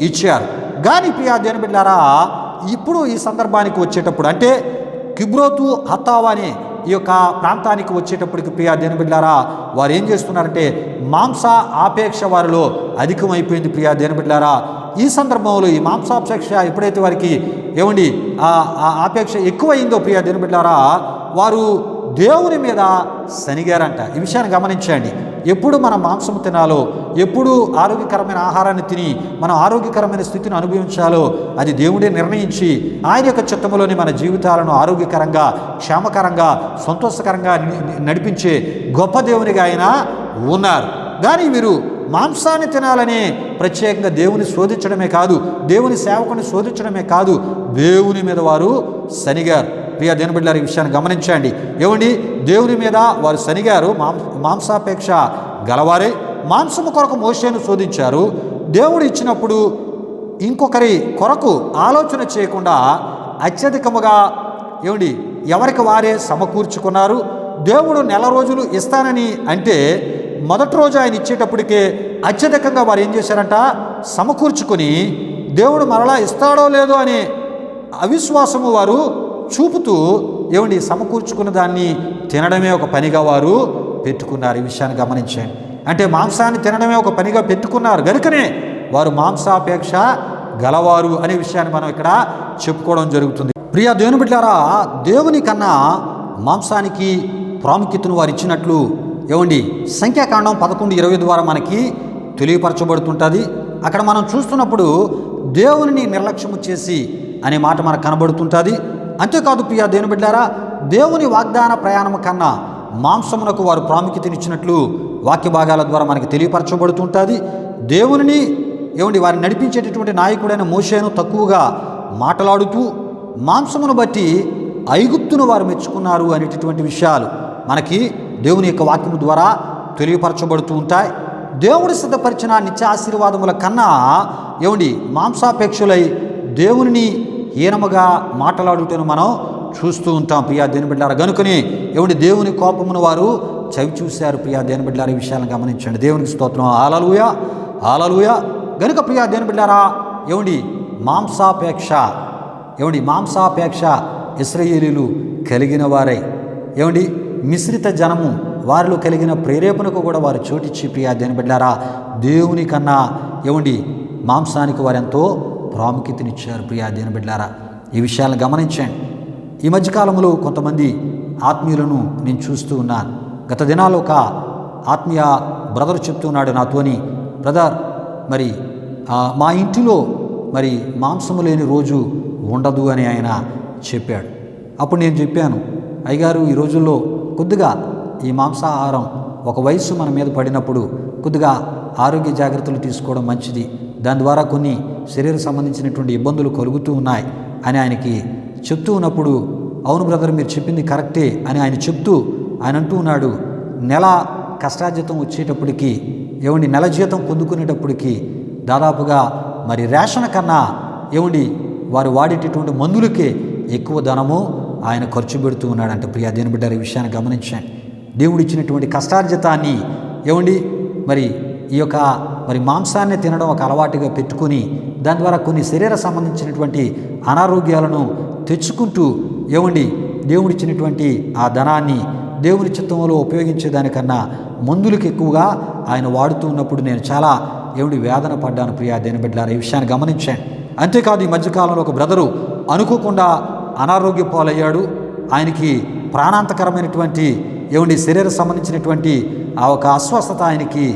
ఇచ్చారు. కానీ ప్రియా దేవుని బిడ్డలారా, ఇప్పుడు ఈ సందర్భానికి వచ్చేటప్పుడు అంటే కిబ్రోతు హత్తావా అనే ఈ యొక్క ప్రాంతానికి వచ్చేటప్పటికి ప్రియా దేవుని బిడ్డలారా, వారు ఏం చేస్తున్నారంటే మాంస ఆపేక్ష వారిలో అధికమైపోయింది. ప్రియా దేవుని బిడ్డలారా, ఈ సందర్భంలో ఈ మాంసాపేక్ష ఎప్పుడైతే వారికి ఏమండి ఆ ఆపేక్ష ఎక్కువైందో ప్రియా దేవుని బిడ్డలారా, వారు దేవుని మీద సనిగారంట. ఈ విషయాన్ని గమనించండి. ఎప్పుడు మనం మాంసం తినాలో, ఎప్పుడు ఆరోగ్యకరమైన ఆహారాన్ని తిని మనం ఆరోగ్యకరమైన స్థితిని అనుభవించాలో అది దేవుడే నిర్ణయించి ఆయన యొక్క చిత్తములోని మన జీవితాలను ఆరోగ్యకరంగా, క్షేమకరంగా, సంతోషకరంగా నడిపించే గొప్ప దేవునిగా ఆయన ఉన్నారు. కానీ వీరు మాంసాన్ని తినాలని ప్రత్యేకంగా దేవుని శోధించడమే కాదు, దేవుని సేవకుని శోధించడమే కాదు, దేవుని మీద వారు సనిగారు. ప్రియా దేవుని బిడ్డలారా, ఈ విషయాన్ని గమనించండి. ఏమండి దేవుని మీద వారు సనిగారు, మాంసాపేక్ష గలవారే. మాంసము కొరకు మోషేను శోధించారు. దేవుడు ఇచ్చినప్పుడు ఇంకొకరి కొరకు ఆలోచన చేయకుండా అత్యధికముగా ఏమండి ఎవరికి వారే సమకూర్చుకున్నారు. దేవుడు నెల రోజులు ఇస్తానని అంటే మొదటి రోజు ఆయన ఇచ్చేటప్పటికే అత్యధికంగా వారు ఏం చేశారంట, సమకూర్చుకొని దేవుడు మరలా ఇస్తాడో లేదో అనే అవిశ్వాసము వారు చూపుతూ ఏమండి సమకూర్చుకున్న దాన్ని తినడమే ఒక పనిగా వారు పెట్టుకున్నారు. ఈ విషయాన్ని గమనించండి. అంటే మాంసాన్ని తినడమే ఒక పనిగా పెట్టుకున్నారు కనుకనే వారు మాంసాపేక్ష గలవారు అనే విషయాన్ని మనం ఇక్కడ చెప్పుకోవడం జరుగుతుంది. ప్రియా దేవుని బిడ్డలారా, దేవుని కన్నా మాంసానికి ప్రాముఖ్యతను వారు ఇచ్చినట్లు ఏమండి సంఖ్యాకాండం 11:20 ద్వారా మనకి తెలియపరచబడుతుంటుంది. అక్కడ మనం చూస్తున్నప్పుడు దేవుని నిర్లక్ష్యము చేసి అనే మాట మనకు కనబడుతుంటుంది. అంతేకాదు ప్రియా దేవుని బిడ్డలారా, దేవుని వాగ్దాన ప్రయాణము కన్నా మాంసమునకు వారు ప్రాముఖ్యతనిచ్చినట్లు వాక్య భాగాల ద్వారా మనకి తెలియపరచబడుతుంటుంది. దేవుని ఏమండి వారిని నడిపించేటటువంటి నాయకుడైన మోషేను తక్కువగా మాట్లాడుతూ మాంసమును బట్టి ఐగుప్తును వారు మెచ్చుకున్నారు అనేటటువంటి విషయాలు మనకి దేవుని యొక్క వాక్యము ద్వారా తెలియపరచబడుతూ ఉంటాయి. దేవుడు సిద్ధపరిచిన నిత్య ఆశీర్వాదముల కన్నా ఏమండి మాంసాపేక్షలై దేవుని హీనముగా మాట్లాడుటను మనం చూస్తూ ఉంటాం. ప్రియా దేవుని బిడ్డలారా, గనుకని ఏమండి దేవుని కోపమును వారు చవి చూశారు. ప్రియా దేవుని బిడ్డలారా, ఈ విషయాలను గమనించండి. దేవునికి స్తోత్రం. హల్లెలూయా, హల్లెలూయా. గనుక ప్రియా దేవుని బిడ్డలారా, ఏమండి మాంసాపేక్ష ఏమండి మాంసాపేక్ష ఇశ్రాయేలీయులు కలిగిన వారై ఏమండి మిశ్రిత జనము వారిలో కలిగిన ప్రేరేపణకు కూడా వారు చోటిచ్చి ప్రియా దేవుని బిడ్డలారా దేవుని కన్నా ఏమండి మాంసానికి వారు ఎంతో ప్రాముఖ్యతనిచ్చారు ప్రియా దేవుని బిడ్డలారా. ఈ విషయాలను గమనించండి. ఈ మధ్యకాలంలో కొంతమంది ఆత్మీయులను నేను చూస్తూ ఉన్నాను. గత దినాలు ఒక ఆత్మీయ బ్రదర్ చెప్తున్నాడు నాతోని, బ్రదర్ మరి మా ఇంటిలో మరి మాంసము లేని రోజు ఉండదు అని ఆయన చెప్పాడు. అప్పుడు నేను చెప్పాను, అయ్యగారు ఈ రోజుల్లో కొద్దిగా ఈ మాంసాహారం ఒక వయస్సు మన మీద పడినప్పుడు కొద్దిగా ఆరోగ్య జాగ్రత్తలు తీసుకోవడం మంచిది, దాని ద్వారా కొన్ని శరీర సంబంధించినటువంటి ఇబ్బందులు కలుగుతూ ఉన్నాయి అని ఆయనకి చెప్తూ ఉన్నప్పుడు, అవును బ్రదర్ మీరు చెప్పింది కరెక్టే అని ఆయన చెప్తూ ఆయన అంటూ ఉన్నాడు, నెల కష్టార్జితం వచ్చేటప్పటికి ఏమండి నెల జీతం పొందుకునేటప్పటికి దాదాపుగా మరి రేషన్ కన్నా ఏమండి వారు వాడేటటువంటి మందులకే ఎక్కువ ధనము ఆయన ఖర్చు పెడుతూ ఉన్నాడంటే. ప్రియా దేవుని బిడ్డ ఈ విషయాన్ని గమనించండి. దేవుడు ఇచ్చినటువంటి కష్టార్జితాన్ని ఏమండి మరి ఈ యొక్క మరి మాంసాన్ని తినడం ఒక అలవాటుగా పెట్టుకుని దాని ద్వారా కొన్ని శరీర సంబంధించినటువంటి అనారోగ్యాలను తెచ్చుకుంటూ ఏమండి దేవుడిచ్చినటువంటి ఆ ధనాన్ని దేవుని చిత్తంలో ఉపయోగించేదానికన్నా మందులకు ఎక్కువగా ఆయన వాడుతూ ఉన్నప్పుడు నేను చాలా ఏమిటి వేదన పడ్డాను ప్రియా దేవుని బిడ్డలారా. ఈ విషయాన్ని గమనించాను. అంతేకాదు ఈ మధ్యకాలంలో ఒక బ్రదరు అనుకోకుండా అనారోగ్య పాలయ్యాడు. ఆయనకి ప్రాణాంతకరమైనటువంటి ఏమండి శరీర సంబంధించినటువంటి ఆ ఒక అస్వస్థత ఆయనకి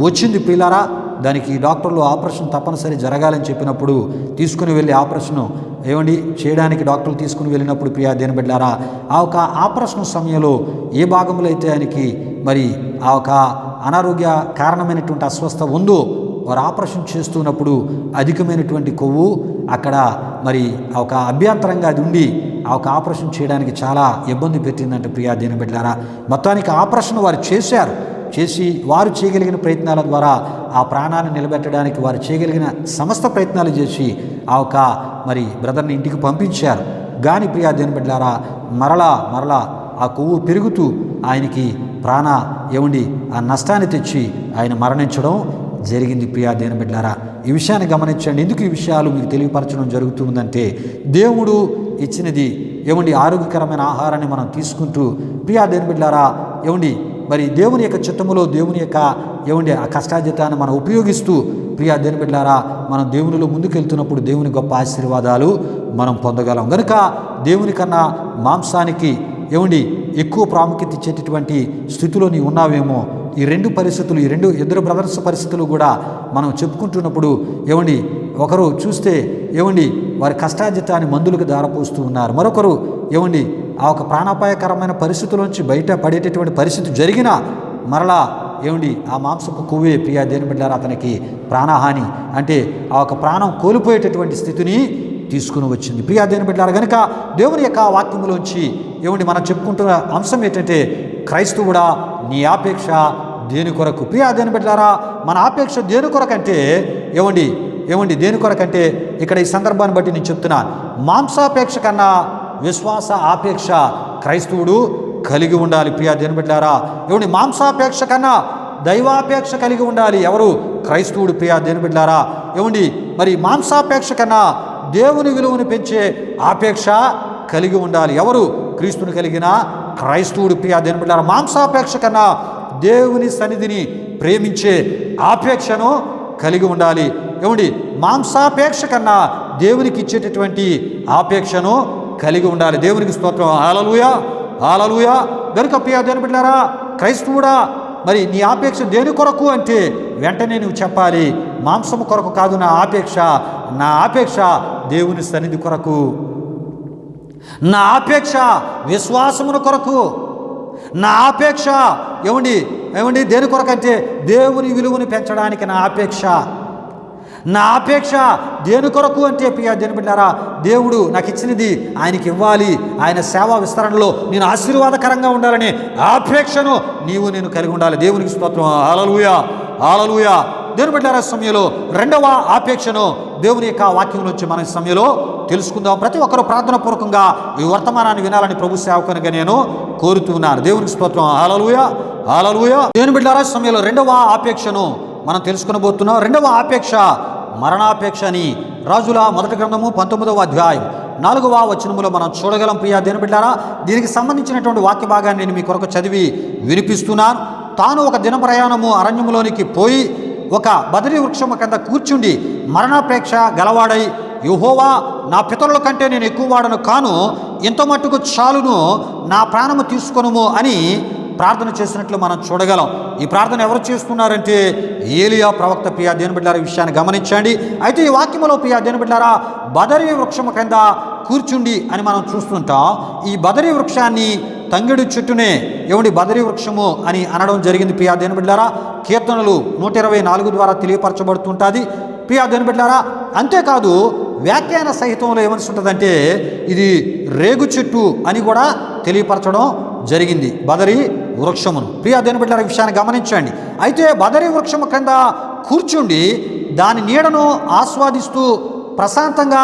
వచ్చింది ప్రియులారా. దానికి డాక్టర్లు ఆపరేషన్ తప్పనిసరి జరగాలని చెప్పినప్పుడు తీసుకుని వెళ్ళి ఆపరేషన్ ఏమండి చేయడానికి డాక్టర్లు తీసుకుని వెళ్ళినప్పుడు ప్రియా దేవుని బిడ్డలారా ఆ ఒక ఆపరేషన్ సమయంలో ఏ భాగంలో అయితే ఆయనకి మరి ఆ ఒక అనారోగ్య కారణమైనటువంటి అస్వస్థ ఉందో వారు ఆపరేషన్ చేస్తున్నప్పుడు అధికమైనటువంటి కొవ్వు అక్కడ మరి ఆ ఒక అభ్యంతరంగా అది ఉండి ఆ ఒక ఆపరేషన్ చేయడానికి చాలా ఇబ్బంది పెట్టిందంటే ప్రియా దేవుని బిడ్డలారా. మొత్తానికి ఆపరేషన్ వారు చేసి వారు చేయగలిగిన ప్రయత్నాల ద్వారా ఆ ప్రాణాన్ని నిలబెట్టడానికి వారు చేయగలిగిన సమస్త ప్రయత్నాలు చేసి ఆ ఒక మరి బ్రదర్ని ఇంటికి పంపించారు. కానీ ప్రియా దేవుని బిడ్డలారా మరలా ఆ కొవ్వు పెరుగుతూ ఆయనకి ప్రాణ ఏమండి ఆ నష్టాన్ని తెచ్చి ఆయన మరణించడం జరిగింది ప్రియా దేవుని బిడ్డలారా. ఈ విషయాన్ని గమనించండి. ఎందుకు ఈ విషయాలు మీకు తెలియపరచడం జరుగుతుందంటే దేవుడు ఇచ్చినది ఏమండి ఆరోగ్యకరమైన ఆహారాన్ని మనం తీసుకుంటూ ప్రియా దేవుని బిడ్డలారా ఏమండి మరి దేవుని యొక్క చిత్తములో దేవుని యొక్క ఏమండి ఆ కష్టార్జితాన్ని మనం ఉపయోగిస్తూ ప్రియా దేవుని బిడ్డలారా మనం దేవునిలో ముందుకెళ్తున్నప్పుడు దేవుని గొప్ప ఆశీర్వాదాలు మనం పొందగలం. కనుక దేవుని కన్నా మాంసానికి ఏమండి ఎక్కువ ప్రాముఖ్యత ఇచ్చేటటువంటి స్థితిలో నీవు ఉన్నావేమో. ఈ రెండు పరిస్థితులు ఇద్దరు బ్రదర్స్ పరిస్థితులు కూడా మనం చెప్పుకుంటున్నప్పుడు ఏమండి ఒకరు చూస్తే ఏమండి వారి కష్టార్జితాన్ని మందులకు దారపోస్తూ ఉన్నారు, మరొకరు ఏమండి ఆ ఒక ప్రాణాపాయకరమైన పరిస్థితుల నుంచి బయట పడేటటువంటి పరిస్థితి జరిగినా మరలా ఏమండి ఆ మాంసపు కొవ్వే ప్రియా దేవుని బిడ్డలారా అతనికి ప్రాణహాని అంటే ఆ ఒక ప్రాణం కోల్పోయేటటువంటి స్థితిని తీసుకుని వచ్చింది ప్రియా దేవుని బిడ్డలారా. కనుక దేవుని యొక్క వాక్యములోంచి ఏమండి మనం చెప్పుకుంటున్న అంశం ఏంటంటే క్రైస్తవుడా నీ ఆపేక్ష దేని కొరకు. ప్రియా దేవుని బిడ్డలారా మన ఆపేక్ష దేని కొరకంటే ఏమండి దేని కొరకంటే ఇక్కడ ఈ సందర్భాన్ని బట్టి నేను చెప్తున్నాను, మాంసాపేక్ష కన్నా విశ్వాస ఆపేక్ష క్రైస్తవుడు కలిగి ఉండాలి. ప్రియా దేవుని బిడ్డలారా ఏమండి మాంసాపేక్ష కన్నా దైవాపేక్ష కలిగి ఉండాలి ఎవరు? క్రైస్తవుడు. ప్రియా దేవుని బిడ్డలారా ఏమండి మరి మాంసాపేక్ష కన్నా దేవుని విలువను పెంచే ఆపేక్ష కలిగి ఉండాలి ఎవరు? క్రీస్తుని కలిగిన క్రైస్తవుడు. ప్రియా దేవుని బిడ్డలారా మాంసాపేక్ష కన్నా దేవుని సన్నిధిని ప్రేమించే ఆపేక్షను కలిగి ఉండాలి. ఏమండి మాంసాపేక్ష కన్నా దేవునికి ఇచ్చేటటువంటి ఆపేక్షను కలిగి ఉండాలి. దేవునికి స్తోత్రం. హల్లెలూయా హల్లెలూయా. గనుక ప్రియా దేవుని బిడ్డలారా క్రైస్తవుడా మరి నీ ఆపేక్ష దేని కొరకు అంటే వెంటనే నువ్వు చెప్పాలి, మాంసము కొరకు కాదు నా ఆపేక్ష దేవుని సన్నిధి కొరకు, నా ఆపేక్ష విశ్వాసమును కొరకు, నా ఆపేక్ష ఏమండి దేని కొరకు అంటే దేవుని విలువను పెంచడానికి నా ఆపేక్ష దేని కొరకు అంటే ప్రియా దేవుని బిడ్డలారా దేవుడు నాకు ఇచ్చినది ఆయనకి ఇవ్వాలి, ఆయన సేవా విస్తరణలో నేను ఆశీర్వాదకరంగా ఉండాలని ఆపేక్షను నేను కలిగి ఉండాలి. దేవునికి స్తోత్రం. హల్లెలూయా హల్లెలూయా. దేవుని బిడ్డలారా సమయంలో రెండవ ఆపేక్షను దేవుని యొక్క వాక్యం నుంచి మన సమయంలో తెలుసుకుందాం. ప్రతి ఒక్కరూ ప్రార్థన పూర్వకంగా ఈ వర్తమానాన్ని వినాలని ప్రభు సేవకునిగా నేను కోరుతున్నాను. దేవునికి స్తోత్రం. హల్లెలూయా హల్లెలూయా. దేవుని బిడ్డలారా సమయంలో రెండవ ఆపేక్షను మనం తెలుసుకునబోతున్నాం. రెండవ ఆపేక్ష మరణాపేక్ష అని రాజుల మొదటి గ్రంథము 19వ అధ్యాయం 4వ వచనములో మనం చూడగలం ప్రియా దేవుని బిడ్డారా. దీనికి సంబంధించినటువంటి వాక్య భాగాన్ని నేను మీ కొరకు చదివి వినిపిస్తున్నాను. తాను ఒక దిన ప్రయాణము అరణ్యములోనికి పోయి ఒక బదరీ వృక్షము కింద కూర్చుండి మరణాపేక్ష గలవాడై, యెహోవా, నా పితరుల కంటే నేను ఎక్కువ వాడను కాను, ఇంత మట్టుకు చాలును, నా ప్రాణము తీసుకొనుము అని ప్రార్థన చేసినట్లు మనం చూడగలం. ఈ ప్రార్థన ఎవరు చేస్తున్నారంటే ఏలియా ప్రవక్త. ప్రియా దేవుని బిడ్డలారా, ఈ విషయాన్ని గమనించండి. అయితే ఈ వాక్యములో ప్రియా దేవుని బిడ్డలారా బదరీ వృక్షము కింద కూర్చుండి అని మనం చూస్తుంటాం. ఈ బదరీ వృక్షాన్ని తంగెడు చెట్టునే బదరీ వృక్షము అని అనడం జరిగింది. ప్రియా దేవుని బిడ్డలారా, కీర్తనలు 124 ద్వారా తెలియపరచబడుతుంటుంది. ప్రియా దేవుని బిడ్డలారా, అంతేకాదు వ్యాఖ్యాన సహితంలో ఏమని ఉంటుందంటే ఇది రేగు చెట్టు అని కూడా తెలియపరచడం జరిగింది, బదరీ వృక్షమును. ప్రియా దేవుని బిడ్డలారా, ఈ విషయాన్ని గమనించండి. అయితే బదరీ వృక్షము కింద కూర్చుండి దాని నీడను ఆస్వాదిస్తూ ప్రశాంతంగా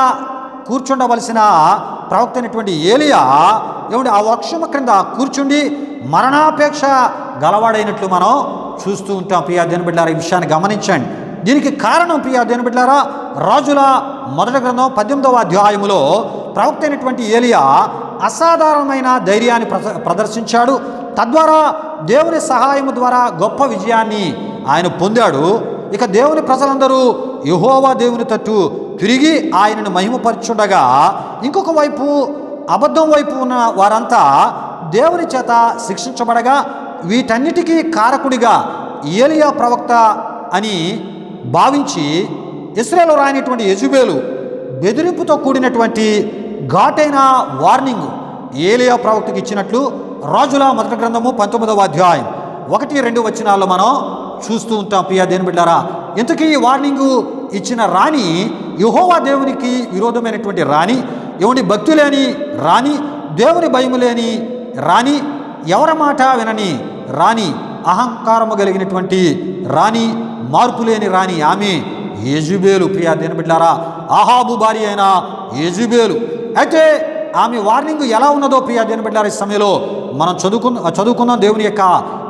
కూర్చుండవలసిన ప్రవక్త అయినటువంటి ఏలియా ఆ వృక్షము క్రింద కూర్చుండి మరణాపేక్ష గలవాడైనట్లు మనం చూస్తూ ఉంటాం. ప్రియా దేవుని బిడ్డలారా, ఈ విషయాన్ని గమనించండి. దీనికి కారణం ప్రియా దేవుని బిడ్డలారా, రాజుల మొదటి గ్రంథం 18వ అధ్యాయములో ప్రవక్త అయినటువంటి ఏలియా అసాధారణమైన ధైర్యాన్ని ప్రదర్శించాడు. తద్వారా దేవుని సహాయము ద్వారా గొప్ప విజయాన్ని ఆయన పొందాడు. ఇక దేవుని ప్రజలందరూ యెహోవా దేవుని తట్టు తిరిగి ఆయనను మహిమపరచుండగా, ఇంకొక వైపు అబద్ధం వైపు ఉన్న వారంతా దేవుని చేత శిక్షించబడగా, వీటన్నిటికీ కారకుడిగా ఏలియా ప్రవక్త అని భావించి ఇశ్రాయేలు రాయినటువంటి యెజబెలు బెదిరింపుతో కూడినటువంటి ఘాటైన వార్నింగ్ ఏలియా ప్రవక్తకి ఇచ్చినట్లు రాజుల మొదటి గ్రంథము 19వ అధ్యాయం 1-2 వచనాల్లో మనం చూస్తూ ఉంటాం. ప్రియా దేవుని బిడ్డలారా, ఇంతకీ ఈ వార్నింగు ఇచ్చిన రాణి యెహోవా దేవునికి విరోధమైనటువంటి రాణి, భక్తి లేని రాణి, దేవుని భయము లేని రాణి, ఎవరి మాట వినని రాణి, అహంకారము కలిగినటువంటి రాణి, మార్పు లేని రాణి ఆమె యెజబెలు. ప్రియా దేవుని బిడ్డలారా, ఆహాబు భార్య అయిన యెజబెలు. అయితే ఆమె వార్నింగ్ ఎలా ఉన్నదో ప్రియా దేవుని బిడ్డలారా ఈ సమయంలో మనం చదువుకున్నాం దేవుని యొక్క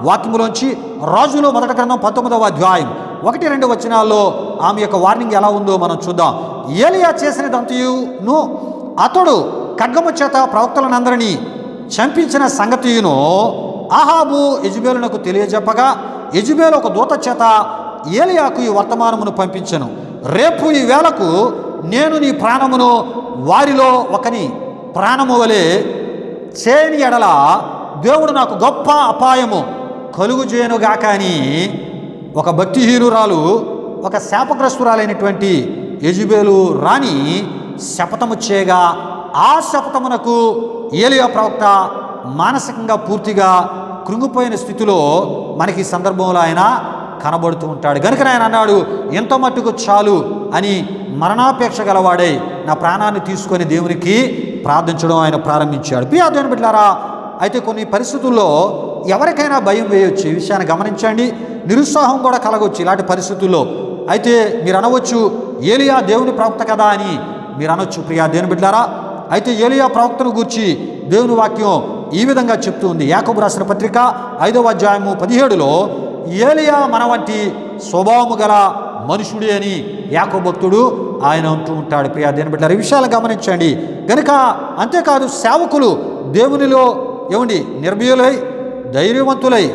వాక్యములోంచి. రాజులో మొదటి గ్రంథం 19వ అధ్యాయం 1-2 వచనాల్లో ఆమె యొక్క వార్నింగ్ ఎలా ఉందో మనం చూద్దాం. ఏలియా చేసినదంతయును, అతడు ఖడ్గము చేత ప్రవక్తలనందరినీ చంపించిన సంగతియును ఆహాబు యెజబెలునకు తెలియజెప్పగా, యెజబెలు ఒక దూత చేత ఏలియాకు ఈ వర్తమానమును పంపించెను. రేపు ఈ వేళకు నేను నీ ప్రాణమును వారిలో ఒకని ప్రాణము వలె చేయని ఎడల దేవుడు నాకు గొప్ప అపాయము కలుగు చేయనుగాక అని ఒక భక్తిహీనురాలు, ఒక శాపగ్రస్తురాలైనటువంటి యెజబెలు రాణి శపథము చేయగా, ఆ శపథమునకు ఏలియా ప్రవక్త మానసికంగా పూర్తిగా కృంగిపోయిన స్థితిలో మనకి ఈ సందర్భంలో ఆయన కనబడుతూ ఉంటాడు. కనుక ఆయన అన్నాడు, ఎంత మట్టుకు చాలు అని మరణాపేక్ష గలవాడై నా ప్రాణాన్ని తీసుకొని దేవునికి ప్రార్థించడం ఆయన ప్రారంభించాడు. ప్రియా దేవుని బిడ్డలారా, అయితే కొన్ని పరిస్థితుల్లో ఎవరికైనా భయం వేయొచ్చు. ఈ విషయాన్ని గమనించండి. నిరుత్సాహం కూడా కలగవచ్చు ఇలాంటి పరిస్థితుల్లో. అయితే మీరు అనవచ్చు, ఏలియా దేవుని ప్రవక్త కదా అని మీరు అనొచ్చు. ప్రియా దేవుని బిడ్డలారా, అయితే ఏలియా ప్రవక్తను గూర్చి దేవుని వాక్యం ఈ విధంగా చెప్తూ ఉంది. యాకోబు రాసిన పత్రిక 5వ అధ్యాయము 17లో ఏలియా మన వంటి స్వభావము గల మనుషుడే అని యాకోబు భక్తుడు ఆయన అంటూ ఉంటాడు. ప్రియా దేవుని బిడ్డలారా, ఈ విషయాలు గమనించండి. కనుక అంతేకాదు సేవకులు దేవునిలో నిర్భయులై ధైర్యవంతులై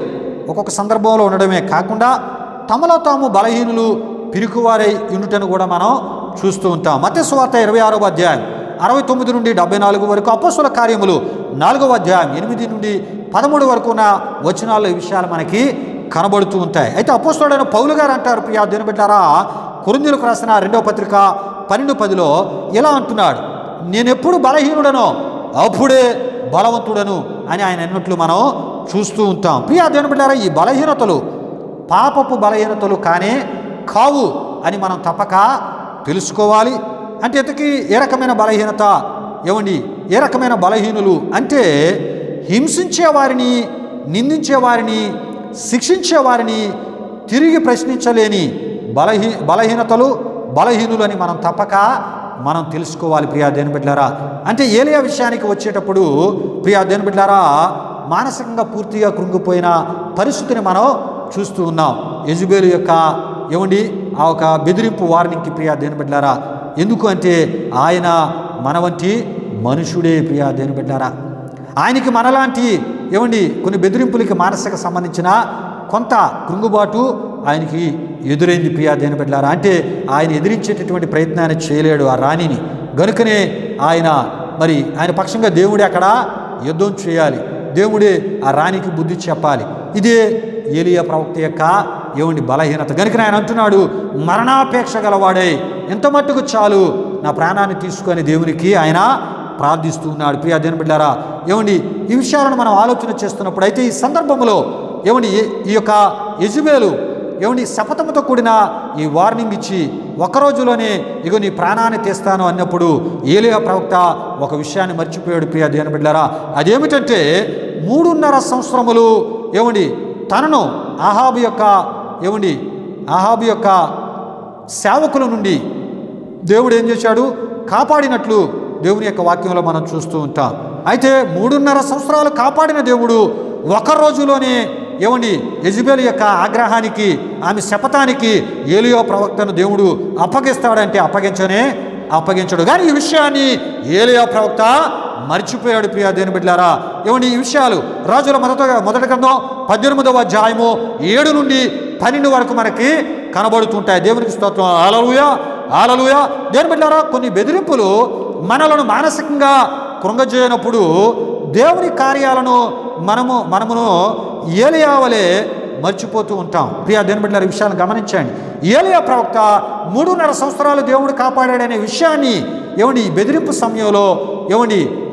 ఒక్కొక్క సందర్భంలో ఉండడమే కాకుండా తమలో తాము బలహీనులు పిరికివారై ఉండుటను కూడా మనం చూస్తూ ఉంటాం. మత్తయి సువార్త 26వ అధ్యాయం 69-74 వరకు, అపోస్తలుల కార్యములు 4వ అధ్యాయం 8-13 వరకు ఉన్న వచనాల్లో ఈ విషయాలు మనకి కనబడుతూ ఉంటాయి. అయితే అపోస్తలుడైన పౌలు గారు అంటారు, ప్రియా దేవుని బిడ్డలారా, కొరింథీయులకు రాసిన 2వ పత్రిక 12-10లో ఇలా అంటున్నాడు, నేనెప్పుడు బలహీనుడనో అప్పుడే బలవంతుడను అని ఆయన అన్నట్లు మనం చూస్తూ ఉంటాం. ప్రియా దేవుని బిడ్డలారా, ఈ బలహీనతలు పాపపు బలహీనతలు కానే కావు అని మనం తప్పక తెలుసుకోవాలి. అంటే ఇంతకీ ఏ రకమైన బలహీనత, ఏ రకమైన బలహీనులు అంటే హింసించే వారిని, నిందించే వారిని, శిక్షించే వారిని తిరిగి ప్రశ్నించలేని బలహీనతలు, బలహీనులు అని మనం తప్పక తెలుసుకోవాలి. ప్రియా దేవుని బిడ్డలారా, అంటే ఏలియా విషయానికి వచ్చేటప్పుడు ప్రియా దేవుని బిడ్డలారా, మానసికంగా పూర్తిగా కృంగిపోయిన పరిస్థితిని మనం చూస్తూ ఉన్నాం. యెజబెలు యొక్క ఆ ఒక బెదిరింపు వార్నింగ్కి ప్రియా దేవుని బిడ్డలారా, ఎందుకు అంటే ఆయన మన వంటి మనుషుడే ప్రియా దేవుని బిడ్డారా. ఆయనకి మనలాంటి కొన్ని బెదిరింపులకి మానసిక సంబంధించిన కొంత కృంగుబాటు ఆయనకి ఎదురైంది ప్రియా దేవుని బిడ్డారా. అంటే ఆయన ఎదిరించేటటువంటి ప్రయత్నాన్ని చేయలేడు ఆ రాణిని. గనుకనే ఆయన పక్షంగా దేవుడే అక్కడ యుద్ధం చేయాలి, దేవుడే ఆ రాణికి బుద్ధి చెప్పాలి. ఇదే ఏలియా ప్రవక్త యొక్క బలహీనత. కనుక ఆయన అంటున్నాడు, మరణాపేక్ష గలవాడై ఎంత మట్టుకు చాలు నా ప్రాణాన్ని తీసుకొని దేవునికి ఆయన ప్రార్థిస్తూ ఉన్నాడు. ప్రియా దేవుని బిడ్డారా, ఈ విషయాలను మనం ఆలోచన చేస్తున్నప్పుడు అయితే ఈ సందర్భంలో ఈ యొక్క యెజబెలు శపథముతో కూడిన ఈ వార్నింగ్ ఇచ్చి ఒక్కరోజులోనే నీ ప్రాణాన్ని తీస్తాను అన్నప్పుడు ఏలియా ప్రవక్త ఒక విషయాన్ని మర్చిపోయాడు ప్రియా దేవుని బిడ్డారా. అదేమిటంటే 3.5 సంవత్సరములు తనను అహాబు యొక్క సేవకుల నుండి దేవుడు ఏం చేశాడు, కాపాడినట్లు దేవుని యొక్క వాక్యంలో మనం చూస్తూ ఉంటాం. అయితే 3.5 సంవత్సరాలు కాపాడిన దేవుడు ఒక రోజులోనే యెజబెలు యొక్క ఆగ్రహానికి, ఆమె శపథానికి ఏలియా ప్రవక్తను దేవుడు అప్పగిస్తాడంటే అప్పగించడు. కానీ ఈ విషయాన్ని ఏలియా ప్రవక్త మర్చిపోయాడు ప్రియా దేవుని బిడ్డలారా. ఈ విషయాలు రాజుల మొదటి గ్రంథం 18వ అధ్యాయము 7 నుండి 12 వరకు మనకి కనబడుతుంటాయి. దేవునికి స్తోత్రం. హల్లెలూయా, హల్లెలూయా. దేవుని బిడ్డలారా, కొన్ని బెదిరింపులు మనలను మానసికంగా కృంగజేయనప్పుడు దేవుని కార్యాలను మనమును ఏలియా వలె మర్చిపోతూ ఉంటాం. ప్రియా దేవుని బిడ్డలారా, ఈ విషయాన్ని గమనించండి. ఏలియా ప్రవక్త 3.5 సంవత్సరాలు దేవుడు కాపాడాడనే విషయాన్ని ఈ బెదిరింపు సమయంలో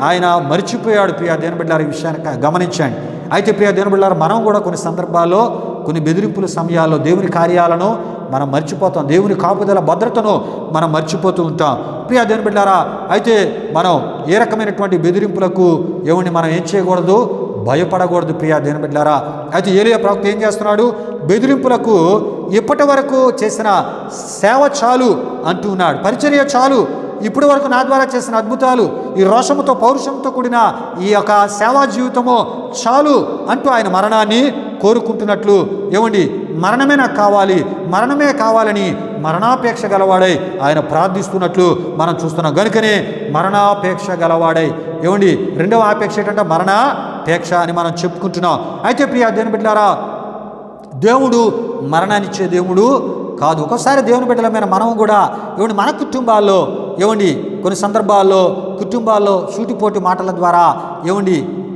ఆయన మర్చిపోయాడు. ప్రియా దేవుని బిడ్డలారా, ఈ విషయాన్ని గమనించండి. అయితే ప్రియా దేవుని బిడ్డలారా, మనం కూడా కొన్ని సందర్భాల్లో కొన్ని బెదిరింపుల సమయాల్లో దేవుని కార్యాలను మనం మర్చిపోతాం, దేవుని కాపుదల భద్రతను మనం మర్చిపోతూ ఉంటాం. ప్రియా దేవుని బిడ్డలారా, అయితే మనం ఏ రకమైనటువంటి బెదిరింపులకు మనం ఏం చేయకూడదు, భయపడకూడదు ప్రియా దేవుని బిడ్డలారా. అయితే ఏలియా ప్రవక్త ఏం చేస్తున్నాడు, బెదిరింపులకు ఇప్పటి వరకు చేసిన సేవ చాలు అంటున్నాడు, పరిచర్య చాలు, ఇప్పటి వరకు నా ద్వారా చేసిన అద్భుతాలు, ఈ రోషముతో పౌరుషంతో కూడిన ఈ యొక్క సేవా జీవితము చాలు అంటూ ఆయన మరణాన్ని కోరుకుంటున్నట్లు మరణమే నాకు కావాలి, మరణమే కావాలని మరణాపేక్ష గలవాడై ఆయన ప్రార్థిస్తున్నట్లు మనం చూస్తున్నాం. కనుకనే మరణాపేక్ష గలవాడై రెండవ ఆపేక్ష ఏంటంటే మరణాపేక్ష అని మనం చెప్పుకుంటున్నాం. అయితే ప్రియా దేవుని బిడ్డలారా, దేవుడు మరణాన్నిచ్చే దేవుడు కాదు. ఒక్కోసారి దేవుని బిడ్డలమైన మనం కూడా మన కుటుంబాల్లో కొన్ని సందర్భాల్లో కుటుంబాల్లో సూటిపోటి మాటల ద్వారా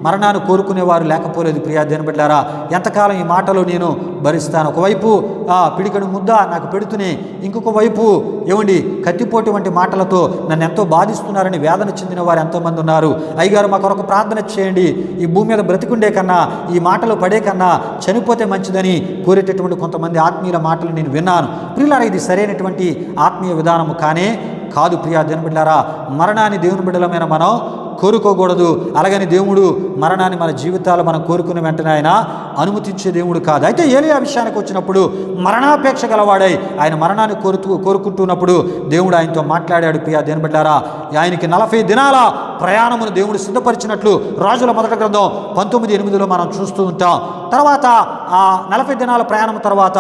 మరణాన్ని కోరుకునేవారు లేకపోలేదు. ప్రియా దేవుని బిడ్డలారా, ఎంతకాలం ఈ మాటలు నేను భరిస్తాను? ఒకవైపు పిడికడు ముద్ద నాకు పెడుతూనే, ఇంకొక వైపు కత్తిపోటు వంటి మాటలతో నన్ను ఎంతో బాధిస్తున్నారని వేదన చెందిన వారు ఎంతోమంది ఉన్నారు. అయ్యగారు మా కొరకు ప్రార్థన చేయండి, ఈ భూమి మీద బ్రతికుండే కన్నా, ఈ మాటలు పడే కన్నా చనిపోతే మంచిదని కోరేటటువంటి కొంతమంది ఆత్మీయుల మాటలు నేను విన్నాను. ప్రియులారా, ఇది సరైనటువంటి ఆత్మీయ విధానము కాదు. ప్రియా దేవుని బిడ్డలారా, మరణాన్ని దేవుని బిడ్డలమైన మనం కోరుకోకూడదు. అలాగని దేవుడు మరణాన్ని మన జీవితాలు మనం కోరుకునే వెంటనే ఆయన అనుమతించే దేవుడు కాదు. అయితే ఏలియా విషయానికి వచ్చినప్పుడు మరణాపేక్ష గలవాడై ఆయన మరణాన్ని కోరుకుంటున్నప్పుడు దేవుడు ఆయనతో మాట్లాడాడు. ప్రియా దేవుని బిడ్డలారా, ఆయనకి 40 దినాల ప్రయాణమును దేవుడు సిద్ధపరిచినట్లు రాజుల మొదటి గ్రంథం 19:8 మనం చూస్తూ ఉంటాం. తర్వాత ఆ 40 దినాల ప్రయాణం తర్వాత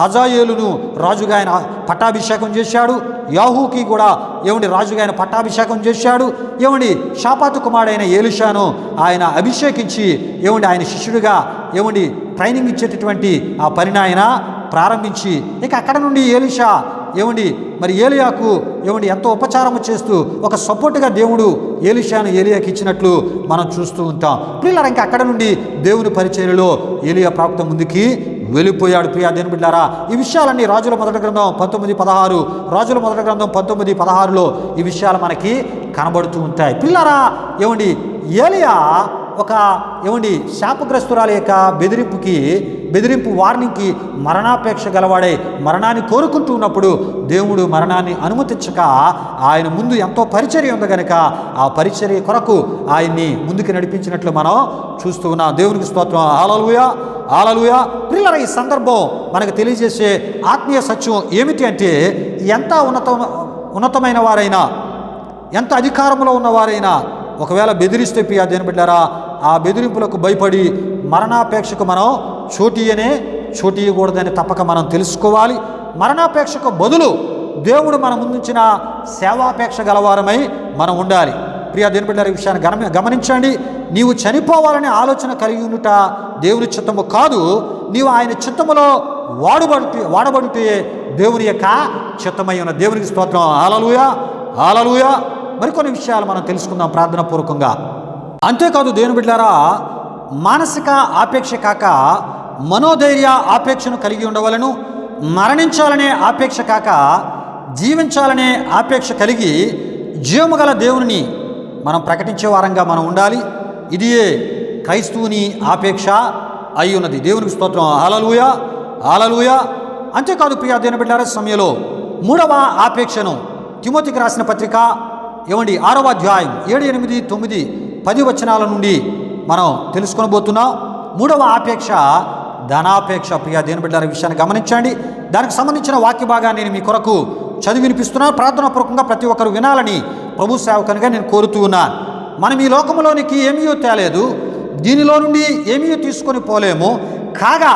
హజాయేలును రాజుగా ఆయన పట్టాభిషేకం చేశాడు. యాహూకి కూడా రాజుగా ఆయన పట్టాభిషేకం చేశాడు. షాపాతు కుమారుడైన ఎలీషాను ఆయన అభిషేకించి ఆయన శిష్యుడిగా ట్రైనింగ్ ఇచ్చేటటువంటి ఆ పనిని ఆయన ప్రారంభించి, ఇక అక్కడ నుండి ఎలీషా మరి ఏలియాకు ఎంతో ఉపచారము చేస్తూ ఒక సపోర్టుగా దేవుడు ఏలియాకి ఇచ్చినట్లు మనం చూస్తూ ఉంటాం. ప్రియులారా, ఇంకా అక్కడ నుండి దేవుని పరిచర్యలో ఏలియా ప్రవక్త ముందుకి వెళ్ళిపోయాడు. ప్రియా దేవుని బిడ్డలారా, ఈ విషయాలన్నీ రాజుల మొదటి గ్రంథం 19:16 రాజుల మొదటి గ్రంథం 19:16లో ఈ విషయాలు మనకి కనబడుతూ ఉంటాయి. పిల్లరా, ఏలియా ఒక శాపగ్రస్తురాల యొక్క బెదిరింపు వార్నింగ్కి మరణాపేక్ష గలవాడై మరణాన్ని కోరుకుంటూ ఉన్నప్పుడు దేవుడు మరణాన్ని అనుమతించక ఆయన ముందు ఎంతో పరిచర్య ఉంది కనుక ఆ పరిచర్య కొరకు ఆయన్ని ముందుకు నడిపించినట్లు మనం చూస్తూ ఉన్నాం. దేవునికి స్తోత్రం. హల్లెలూయా, హల్లెలూయా. ప్రియులారా, ఈ సందర్భం మనకు తెలియజేసే ఆత్మీయ సత్యం ఏమిటి అంటే, ఎంత ఉన్నతమైన వారైనా, ఎంత అధికారంలో ఉన్నవారైనా ఒకవేళ బెదిరిస్తే ప్రియా దేవుని బిడ్డలారా, ఆ బెదిరింపులకు భయపడి మరణాపేక్షకు మనం చోటీయకూడదని తప్పక మనం తెలుసుకోవాలి. మరణాపేక్షకు బదులు దేవుడు మన ముందుంచిన సేవాపేక్ష గలవారమై మనం ఉండాలి. ప్రియ దేవుని బిడ్డలారా, ఈ విషయాన్ని గమనించండి. నీవు చనిపోవాలనే ఆలోచన కలిగి ఉండుట దేవుని చిత్తము కాదు, నీవు ఆయన చిత్తములో వాడబడుటే దేవుని యొక్క చిత్తమై ఉన్న. దేవునికి స్తోత్రం. హల్లెలూయా, హల్లెలూయా. మరికొన్ని విషయాలు మనం తెలుసుకుందాం ప్రార్థన పూర్వకంగా. అంతేకాదు దేవుని బిడ్డలారా, మానసిక ఆపేక్ష కాక మనోధైర్య ఆపేక్షను కలిగి ఉండవలను. మరణించాలనే ఆపేక్ష కాక జీవించాలనే ఆపేక్ష కలిగి జీవము గల దేవుని మనం ప్రకటించే వారంగా మనం ఉండాలి. ఇదియే క్రైస్తవుని ఆపేక్ష అయి ఉన్నది. దేవునికి స్తోత్రం. హల్లెలూయా, హల్లెలూయా. అంతేకాదు ప్రియ దేవుని బిడ్డలారా, సమయంలో 3వ ఆపేక్షను తిమోతికి రాసిన పత్రిక 6వ అధ్యాయం 7, 8, 9, 10 వచనాల నుండి మనం తెలుసుకొనబోతున్నాం. 3వ ఆపేక్ష ధనాపేక్ష. ప్రియ దేవుని బిడ్డలారా, విషయాన్ని గమనించండి. దానికి సంబంధించిన వాక్య భాగాన్ని నేను మీ కొరకు చదివి వినిపిస్తున్నాను. ప్రార్థనాపూర్వకంగా ప్రతి ఒక్కరు వినాలని ప్రభు సేవకునిగా నేను కోరుతూ ఉన్నాను. మనం ఈ లోకంలోనికి ఏమీయో తేలేదు, దీనిలో నుండి ఏమీ తీసుకొని పోలేము. కాగా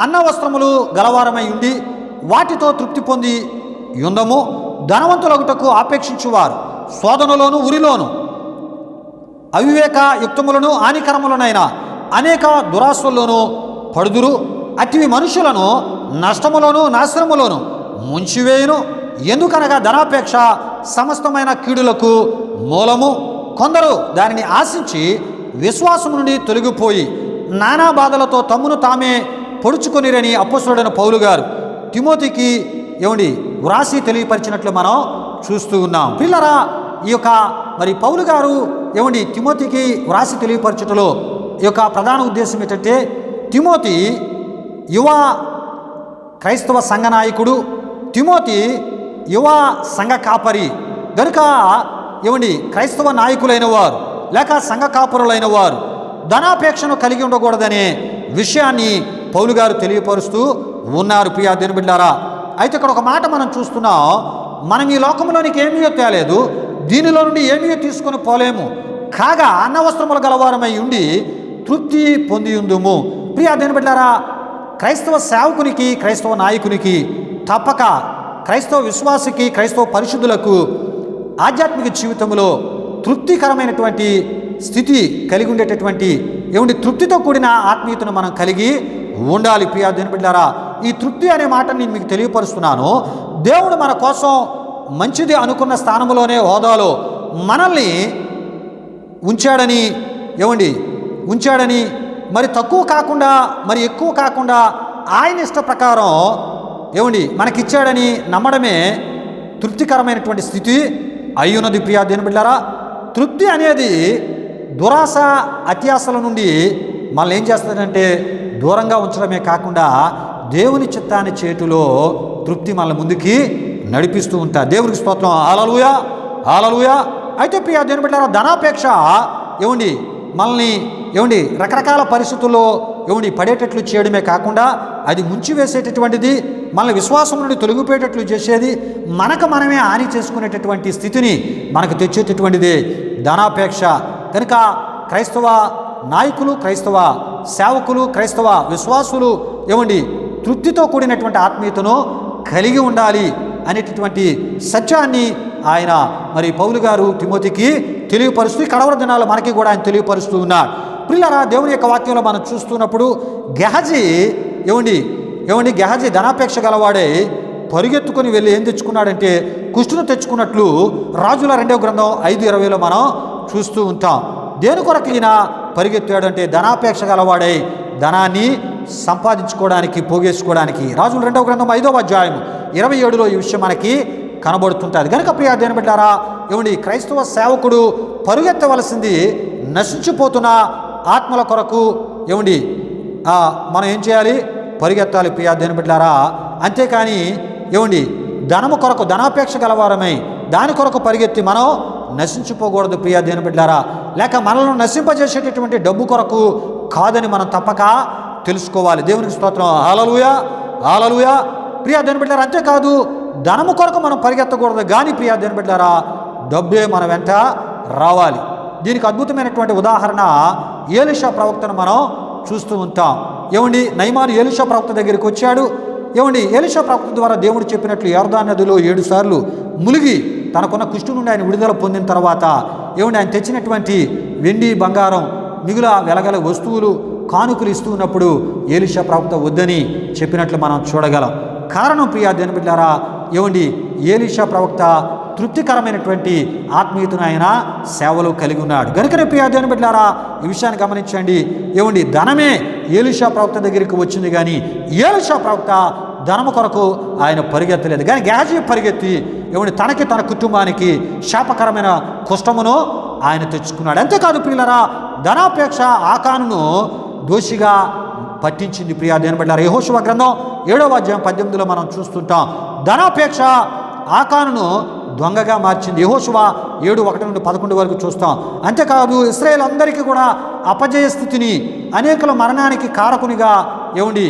అన్న వస్త్రములు గలవారమై ఉండి వాటితో తృప్తి పొంది యుందము. ధనవంతులగుటకు ఆపేక్షించువారు శోధనలోను ఉరిలోను అవివేక యుక్తములను హానికరములనైన అనేక దురాశల్లోనూ పడుదురు. అటివి మనుషులను నష్టములోను నాశనములోను ముంచివేయును. ఎందుకనగా ధనాపేక్ష సమస్తమైన కీడులకు మూలము. కొందరు దానిని ఆశించి విశ్వాసం నుండి తొలగిపోయి నానా బాధలతో తమ్మును తామే పొడుచుకొనిరని అపోస్తలుడైన పౌలు గారు తిమోతికి వ్రాసి తెలియపరిచినట్లు మనం చూస్తూ ఉన్నాం. పిల్లరా, ఈ యొక్క పౌలు గారు తిమోతికి వ్రాసి తెలియపరచటలో ఈ యొక్క ప్రధాన ఉద్దేశం ఏంటంటే, తిమోతి యువ క్రైస్తవ సంఘ నాయకుడు, తిమోతి యువ సంఘ కాపరి గనుక క్రైస్తవ నాయకులైన వారు లేక సంఘ కాపురులైన వారు ధనాపేక్షను కలిగి ఉండకూడదనే విషయాన్ని పౌలు గారు తెలియపరుస్తూ ఉన్నారు. ప్రియా దేవుని బిడ్డలారా, అయితే ఇక్కడ ఒక మాట మనం చూస్తున్నాం. మనం ఈ లోకంలోనికి ఏమీ తేలేదు, దీనిలో నుండి ఏమీ తీసుకొని పోలేము. కాగా అన్న వస్త్రములు గలవారమై ఉండి తృప్తి పొంది ఉందుము. ప్రియా దేవుని బిడ్డలారా, క్రైస్తవ సేవకునికి, క్రైస్తవ నాయకునికి తప్పక క్రైస్తవ విశ్వాసికి, క్రైస్తవ పరిశుద్ధులకు ఆధ్యాత్మిక జీవితంలో తృప్తికరమైనటువంటి స్థితి కలిగి ఉండేటటువంటి తృప్తితో కూడిన ఆత్మీయతను మనం కలిగి ఉండాలి. ప్రియా దేవుని బిడ్డలారా, ఈ తృప్తి అనే మాటను నేను మీకు తెలియపరుస్తున్నాను. దేవుడు మన కోసం మంచిది అనుకున్న స్థానంలోనే, హోదాలో మనల్ని ఉంచాడని మరి తక్కువ కాకుండా మరి ఎక్కువ కాకుండా ఆయన ఇష్ట ప్రకారం మనకిచ్చాడని నమ్మడమే తృప్తికరమైనటువంటి స్థితి అయ్యున్నది. ప్రియా దేవుని బిడ్డలారా, తృప్తి అనేది దురాశ అత్యాశల నుండి మనల్ని ఏం చేస్తుందంటే దూరంగా ఉంచడమే కాకుండా దేవుని చిత్తాన్ని చేటులో తృప్తి మనల్ని ముందుకి నడిపిస్తూ ఉంటారు. దేవునికి స్తోత్రం. హల్లెలూయా, హల్లెలూయా. అయితే ప్రియా దేవుని బిడ్డలారా, ధనాపేక్ష మనల్ని రకరకాల పరిస్థితుల్లో పడేటట్లు చేయడమే కాకుండా అది ముంచివేసేటటువంటిది, మనల్ని విశ్వాసం నుండి తొలగిపోయేటట్లు చేసేది, మనమే హాని చేసుకునేటటువంటి స్థితిని మనకు తెచ్చేటటువంటిది ధనాపేక్ష. కనుక క్రైస్తవ నాయకులు, క్రైస్తవ సేవకులు, క్రైస్తవ విశ్వాసులు తృప్తితో కూడినటువంటి ఆత్మీయతను కలిగి ఉండాలి అనేటటువంటి సత్యాన్ని ఆయన పౌలు గారు తిమోతికి తెలియపరుస్తూ కడవర దినాలు మనకి కూడా ఆయన తెలియపరుస్తూ ఉన్నారు. ప్రియులారా, దేవుని యొక్క వాక్యంలో మనం చూస్తున్నప్పుడు గెహజీ గెహజీ ధనాపేక్ష గలవాడే పరుగెత్తుకొని వెళ్ళి ఏం తెచ్చుకున్నాడంటే కుష్టును తెచ్చుకున్నట్లు రాజుల 2వ గ్రంథం 5:20లో మనం చూస్తూ ఉంటాం. దేని కొరకు ఈయన పరిగెత్తాడంటే ధనాపేక్ష గలవాడై ధనాన్ని సంపాదించుకోవడానికి, పోగేసుకోవడానికి. రాజుల 2వ గ్రంథం 5వ అధ్యాయం 27లో ఈ విషయం మనకి కనబడుతుంటుంది. కనుక ప్రియా దేవుని బిడ్డలారా, క్రైస్తవ సేవకుడు పరుగెత్తవలసింది నశించిపోతున్న ఆత్మల కొరకు మనం ఏం చేయాలి? పరిగెత్తాలి. ప్రియా దేవుని బిడ్డలారా, అంతేకాని ధనము కొరకు, ధనాపేక్ష గలవారమై దాని కొరకు పరిగెత్తి మనం నశించిపోకూడదు. ప్రియా దేవుని బిడ్డలారా, లేక మనల్ని నశింపజేసేటటువంటి డబ్బు కొరకు కాదని మనం తప్పక తెలుసుకోవాలి. దేవునికి స్తోత్రం. హల్లెలూయా, హల్లెలూయా. ప్రియా దేవుని బిడ్డలారా, అంతేకాదు ధనము కొరకు మనం పరిగెత్తకూడదు కానీ ప్రియా దేవుని బిడ్డలారా, డబ్బే మన వెంట రావాలి. దీనికి అద్భుతమైనటువంటి ఉదాహరణ ఏలీషా ప్రవక్తను మనం చూస్తూ ఉంటాం. నయమాను ఏలీషా ప్రవక్త దగ్గరికి వచ్చాడు. ఏలీషా ప్రవక్త ద్వారా దేవుడు చెప్పినట్లు యొర్దాను నదిలో 7 సార్లు మునిగి తనకున్న కుష్టు నుండి ఆయన విడుదల పొందిన తర్వాత ఏమండి ఆయన తెచ్చినటువంటి వెండి బంగారం మిగుల వెలగల వస్తువులు కానుకలు ఇస్తూ ఉన్నప్పుడు ఎలీషా ప్రవక్త వద్దని చెప్పినట్లు మనం చూడగలం. కారణం ప్రియా దేవుని బిడ్డలారా, ఏమండి ఎలీషా ప్రవక్త తృప్తికరమైనటువంటి ఆత్మీయతను ఆయన సేవలు కలిగి ఉన్నాడు. గనుకనే ప్రియా దేవుని బిడ్డలారా, ఈ విషయాన్ని గమనించండి. ఏమండి ధనమే ఎలీషా ప్రవక్త దగ్గరికి వచ్చింది, కానీ ఎలీషా ప్రవక్త ధనము కొరకు ఆయన పరిగెత్తలేదు. కానీ గేహజీ పరిగెత్తి ఏమండి తనకి తన కుటుంబానికి శాపకరమైన కుష్టమును ఆయన తెచ్చుకున్నాడు. అంతేకాదు ప్రియులరా, ధనాపేక్ష ఆకానును దోషిగా పట్టించింది. ప్రియా దేవుని బిడ్డలారా, యెహోషువ గ్రంథం 7వ అధ్యాయం 18లో మనం చూస్తుంటాం. ధనాపేక్ష ఆకానును దొంగగా మార్చింది. యెహోషువ 7:1-11 వరకు చూస్తాం. అంతేకాదు ఇశ్రాయేలు అందరికీ కూడా అపజయ స్థితిని, అనేకుల మరణానికి కారకునిగా ఏమండి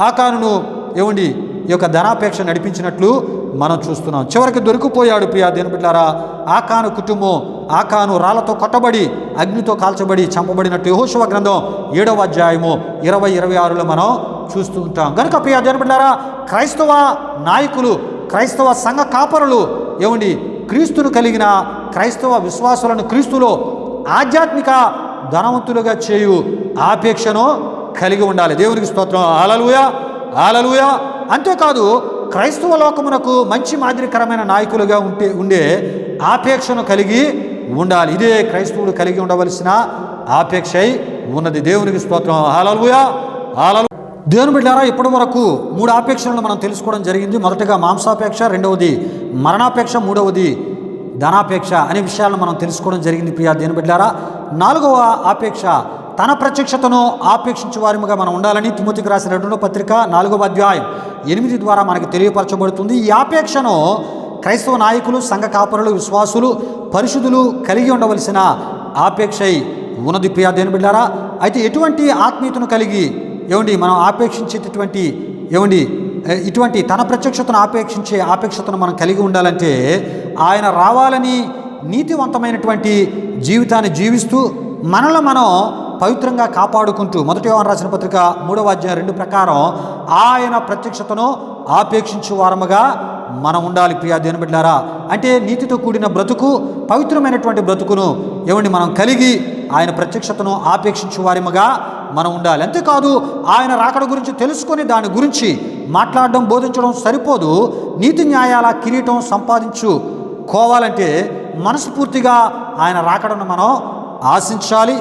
ఆకానును ఏమండి ఈ యొక్క ధనాపేక్ష నడిపించినట్లు మనం చూస్తున్నాం. చివరికి దొరికిపోయాడు. ప్రియా దేవుని బిడ్డలారా, ఆకాను కుటుంబం, ఆకాను రాళ్లతో కొట్టబడి అగ్నితో కాల్చబడి చంపబడినట్టు యెహోషువ గ్రంథం 7వ అధ్యాయము 20-26లో మనం చూస్తూ ఉంటాం. కనుక ప్రియా దేవుని బిడ్డలారా, క్రైస్తవ నాయకులు, క్రైస్తవ సంఘ కాపరులు ఏమండి క్రీస్తును కలిగిన క్రైస్తవ విశ్వాసులను క్రీస్తులో ఆధ్యాత్మిక ధనవంతులుగా చేయు ఆపేక్షను కలిగి ఉండాలి. దేవునికి స్తోత్రం. హల్లెలూయా, హల్లెలూయా. అంతేకాదు క్రైస్తవ లోకమునకు మంచి మాదిరికరమైన నాయకులుగా ఉండే ఆపేక్షను కలిగి ఉండాలి. ఇదే క్రైస్తవుడు కలిగి ఉండవలసిన ఆపేక్ష ఉన్నది. దేవునికి స్తోత్రం. హల్లెలూయా, హల్లెలూయా. దేవుని బిడ్డలారా, ఇప్పటి వరకు 3 ఆపేక్షలను మనం తెలుసుకోవడం జరిగింది. మొదటగా మాంసాపేక్ష, రెండవది మరణాపేక్ష, మూడవది ధనాపేక్ష అనే విషయాలను మనం తెలుసుకోవడం జరిగింది. ప్రియా దేవుని బిడ్డలారా, 4వ ఆపేక్ష తన ప్రత్యక్షతను ఆపేక్షించే వారిగా మనం ఉండాలని తిమోతికి రాసిన 2వ పత్రిక 4వ అధ్యాయం 8 ద్వారా మనకు తెలియపరచబడుతుంది. ఈ ఆపేక్షను క్రైస్తవ నాయకులు, సంఘ కాపరులు, విశ్వాసులు, పరిశుద్ధులు కలిగి ఉండవలసిన ఆపేక్ష ఉన్నది. ప్రియా దేవుని బిడ్డలారా, అయితే ఎటువంటి ఆత్మీయతను కలిగి ఏమండి మనం ఆపేక్షించేటటువంటి ఏమండి ఇటువంటి తన ప్రత్యక్షతను ఆపేక్షించే ఆపేక్షతను మనం కలిగి ఉండాలంటే ఆయన రావాలని నీతివంతమైనటువంటి జీవితాన్ని జీవిస్తూ మనల్ని మనం పవిత్రంగా కాపాడుకుంటూ, మొదటి యోహాను రాసిన పత్రిక 3వ అధ్యాయం 2 ప్రకారం ఆయన ప్రత్యక్షతను ఆపేక్షించే వారముగా మనం ఉండాలి. ప్రియా దేవుని బిడ్డలారా, అంటే నీతితో కూడిన బ్రతుకు, పవిత్రమైనటువంటి బ్రతుకును ఏమండి మనం కలిగి ఆయన ప్రత్యక్షతను ఆపేక్షించే వారముగా మనం ఉండాలి. అంతేకాదు ఆయన రాకడ గురించి తెలుసుకొని దాని గురించి మాట్లాడడం, బోధించడం సరిపోదు. నీతి న్యాయాల కిరీటం సంపాదించుకోవాలంటే మనస్ఫూర్తిగా ఆయన రాకడను మనం ఆశించాలి.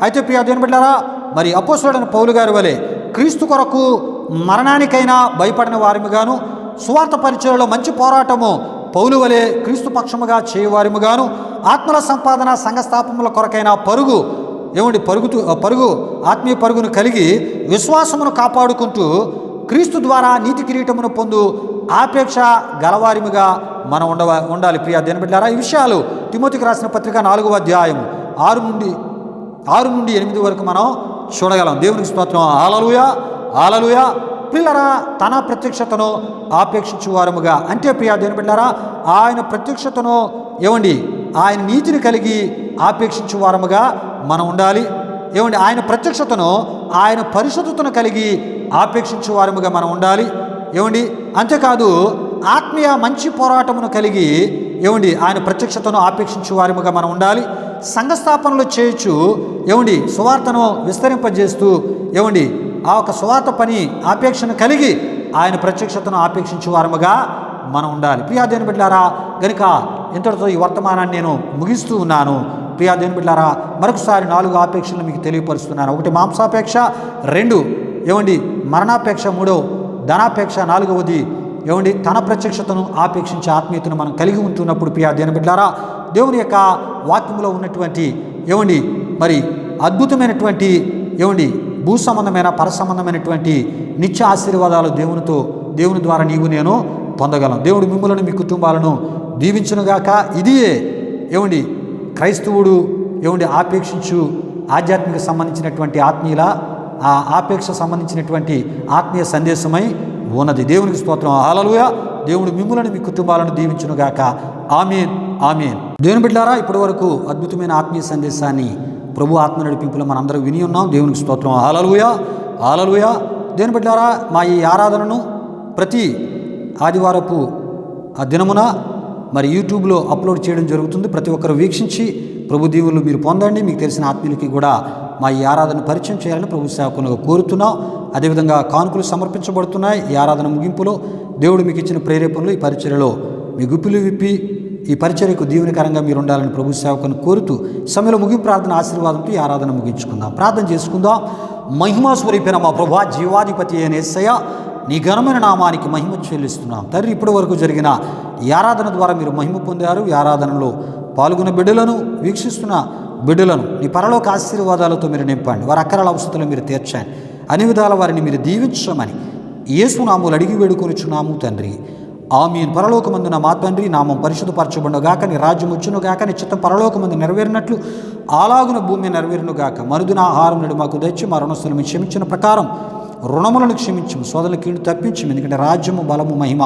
అయితే ప్రియా దేవుని బిడ్డలారా, మరి అపోస్తలుడైన పౌలు గారి వలె క్రీస్తు కొరకు మరణానికైనా భయపడిన వారిముగాను, సువార్త పరిచయలో మంచి పోరాటము పౌలు వలె క్రీస్తు పక్షముగా చేయవారిముగాను, ఆత్మల సంపాదన సంఘ స్థాపనల కొరకైన పరుగు ఏమండి పరుగు ఆత్మీయ పరుగును కలిగి విశ్వాసమును కాపాడుకుంటూ క్రీస్తు ద్వారా నీతి కిరీటమును పొందు ఆపేక్ష గలవారిముగా మనం ఉండాలి. ప్రియా దేవుని బిడ్డలారా, ఈ విషయాలు తిమోతికి రాసిన పత్రిక 4వ అధ్యాయం 6 నుండి 8 వరకు మనం చూడగలం. దేవునికి స్తోత్రం. హల్లెలూయా, హల్లెలూయా. పిల్లరా, తన ప్రత్యక్షతను ఆపేక్షించే వారముగా అంటే ప్రియా దేవుని బిడ్డలారా, ఆయన ప్రత్యక్షతను ఏమండి ఆయన నీతిని కలిగి ఆపేక్షించే వారముగా మనం ఉండాలి. ఏమండి ఆయన ప్రత్యక్షతను, ఆయన పరిశుద్ధతను కలిగి ఆపేక్షించే వారముగా మనం ఉండాలి. ఏమండి అంతేకాదు ఆత్మీయ మంచి పోరాటమును కలిగి ఏమండి ఆయన ప్రత్యక్షతను ఆపేక్షించే వారముగా మనం ఉండాలి. సంఘస్థాపనలు చేయొచ్చు ఏమండి సువార్తను విస్తరింపజేస్తూ ఏమండి ఆ ఒక సువార్త పని ఆపేక్షను కలిగి ఆయన ప్రత్యక్షతను ఆపేక్షించే వారముగా మనం ఉండాలి. ప్రియా దేవుని బిడ్డలారా, గనుక ఇంతటితో ఈ వర్తమానాన్ని నేను ముగిస్తూ ఉన్నాను. ప్రియా దేవుని బిడ్డలారా, మరొకసారి 4 ఆపేక్షలను మీకు తెలియపరుస్తున్నాను. 1 మాంసాపేక్ష, 2 ఏమండి మరణాపేక్ష, 3 ధనాపేక్ష, 4వది ఏమండి తన ప్రత్యక్షతను ఆపేక్షించే ఆత్మీయతను మనం కలిగి ఉంటున్నప్పుడు ప్రియా దేవుని బిడ్డలారా, దేవుని యొక్క వాక్యంలో ఉన్నటువంటి ఏమండి మరి అద్భుతమైనటువంటి ఏమండి భూ సంబంధమైన పర సంబంధమైనటువంటి నిత్య ఆశీర్వాదాలు దేవుని ద్వారా నీవు నేను పొందగలం. దేవుడు మిమ్మల్ని మీ కుటుంబాలను దీవించునుగాక. ఇదియే ఏమండి క్రైస్తవుడు ఏమండి ఆపేక్షించు ఆధ్యాత్మిక సంబంధించినటువంటి ఆత్మీయుల ఆ ఆపేక్ష సంబంధించినటువంటి ఆత్మీయ సందేశమై ఉన్నది. దేవునికి స్తోత్రం. హల్లెలూయా. దేవుడు మిమ్మల్ని మీ కుటుంబాలను దీవించునుగాక. ఆమేన్, ఆమేన్. దేవుని బిడ్డలారా, ఇప్పటి వరకు అద్భుతమైన ఆత్మీయ సందేశాన్ని ప్రభు ఆత్మ నడిపింపులో మనందరూ విని ఉన్నాం. దేవునికి స్తోత్రం. హల్లెలూయా, హల్లెలూయా. దేవుని బిడ్డలారా, మా ఈ ఆరాధనను ప్రతి ఆదివారపు ఆ దినమున మరి యూట్యూబ్లో అప్లోడ్ చేయడం జరుగుతుంది. ప్రతి ఒక్కరు వీక్షించి ప్రభు దీవులు మీరు పొందండి. మీకు తెలిసిన ఆత్మీయులకి కూడా మా ఈ ఆరాధన పరిచయం చేయాలని ప్రభు సేవకునిగా కోరుతున్నాం. అదేవిధంగా కానుకలు సమర్పించబడుతున్నాయి. ఈ ఆరాధన ముగింపులో దేవుడు మీకు ఇచ్చిన ప్రేరేపణలు ఈ పరిచర్యలో మీ గుప్పిలు విప్పి ఈ పరిచర్యకు దీవెనకరంగా మీరు ఉండాలని ప్రభు సేవకుని కోరుతూ సమయంలో ముగింపు ప్రార్థన ఆశీర్వాదంతో ఈ ఆరాధన ముగించుకుందాం. ప్రార్థన చేసుకుందాం. మహిమా స్వరూపైన మా ప్రభువా, జీవాధిపతి అయిన యేసయ్య, నీ ఘనమైన నామానికి మహిమ చెల్లిస్తున్నాం. తండ్రి, ఇప్పటి వరకు జరిగిన ఈ ఆరాధన ద్వారా మీరు మహిమ పొందారు. ఈ ఆరాధనలో పాల్గొన్న బిడ్డలను, వీక్షిస్తున్న బిడ్డలను నీ పరలోక ఆశీర్వాదాలతో మీరు నింపండి. వారి అక్కరాల అవసరాలు మీరు తీర్చండి. అన్ని విధాల వారిని మీరు దీవించమని యేసు నామములు అడిగి వేడుకొనుచున్నాము తండ్రి. ఆమీన్. పరలోకమందున మా తండ్రి, నామం పరిశుద్ధపరచబడుగాక, నీ రాజ్యం వచ్చునుగాక, నీ చిత్తం పరలోకమందు నెరవేరినట్లు అలాగున భూమి నెరవేరునుగాక. మరుదున ఆహారం నేడు మాకు తెచ్చి మా రుణస్థులను క్షమించిన ప్రకారం రుణములను క్షమించము, సోదరుల కీడు తప్పించము. ఎందుకంటే రాజ్యము, బలము, మహిమ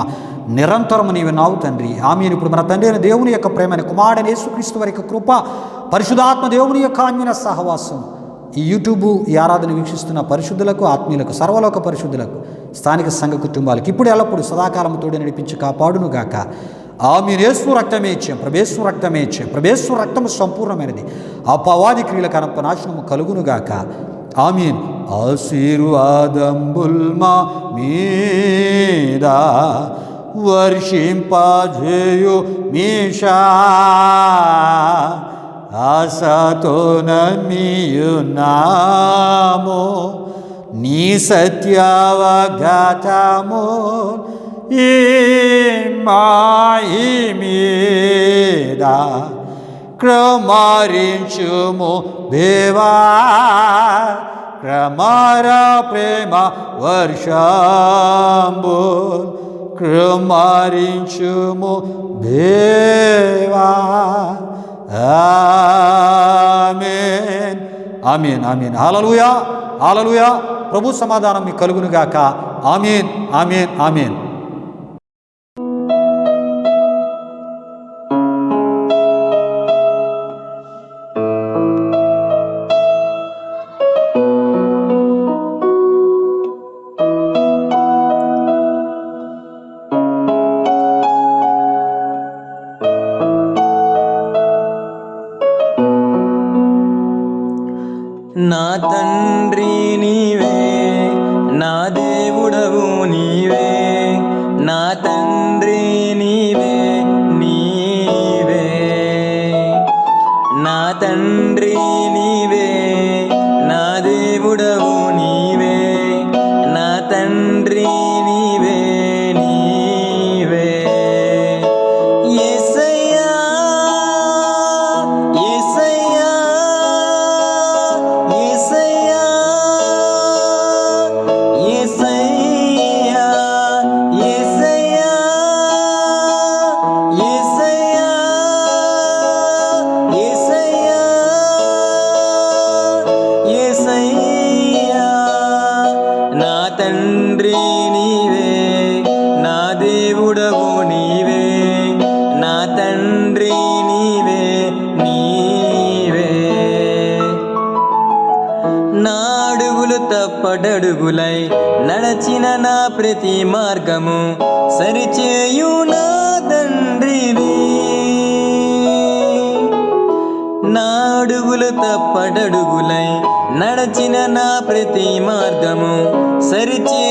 నిరంతరము నీవే నావు తండ్రి. ఆమీన్. ఇప్పుడు మన తండ్రి అయిన దేవుని యొక్క ప్రేమైన కుమారుడైన యేసుక్రీస్తు వారి యొక్క కృప, పరిశుద్ధాత్మ దేవుని యొక్క ఆత్మీయ సహవాసం ఈ యూట్యూబ్ ఈ ఆరాధన వీక్షిస్తున్న పరిశుద్ధులకు, ఆత్మీయులకు, సర్వలోక పరిశుద్ధులకు, స్థానిక సంఘ కుటుంబాలకు ఇప్పుడు ఎల్లప్పుడు సదాకాలంతో నడిపించి కాపాడునుగాక. ఆమీన్. యేసు రక్తమే ఇచ్చాం, ప్రభేశ్వర రక్తమే ఇచ్చాం. ప్రభేశ్వర రక్తము సంపూర్ణమైనది. అపవాది క్రియల కనంప నాశనము కలుగునుగాక. ఆమీన్. ఆశీర్వాదంబుల్ మా మీద వర్షింపజేయు మీషా, ఆశతో నమ్మియున్నాము నీ సత్యావగాతము. ఈ మాయి మీద క్రమరించుము దేవా, క్రమర ప్రేమ వర్షంబు క్రమరించుము దేవా. ఆమేన్, ఆమేన్, ఆమేన్. హల్లెలూయా, హల్లెలూయా. ప్రభు సమాధానం మీకు కలుగునుగాక. ఆమేన్, ఆమేన్, ఆమేన్. నా తండ్రి నీవే, నా దేవుడవు నీవే, నా తండ్రి నీవే, నీవే నా తండ్రి నీవే, నా దేవుడవు నీవే, నా తండ్రి నీవే, నీవే. యేసయ్యా, యేసయ్యా, యేసయ్యా, యేసయ్యా, యేసయ్యా, యేసయ్యా, యేసయ్యా, యేసయ్యా. నా తండ్రి నీవే, నా దేవుడవు నీవే, నా తండ్రి నీవే, నీవే. నా అడుగులు తప్పటడుగులై నడచిన నా ప్రతి మార్గము సరిచేయు నా తండ్రివి. నా అడుగులు తప్పటడుగులై నడచిన నా ప్రతి మార్గము సరిచే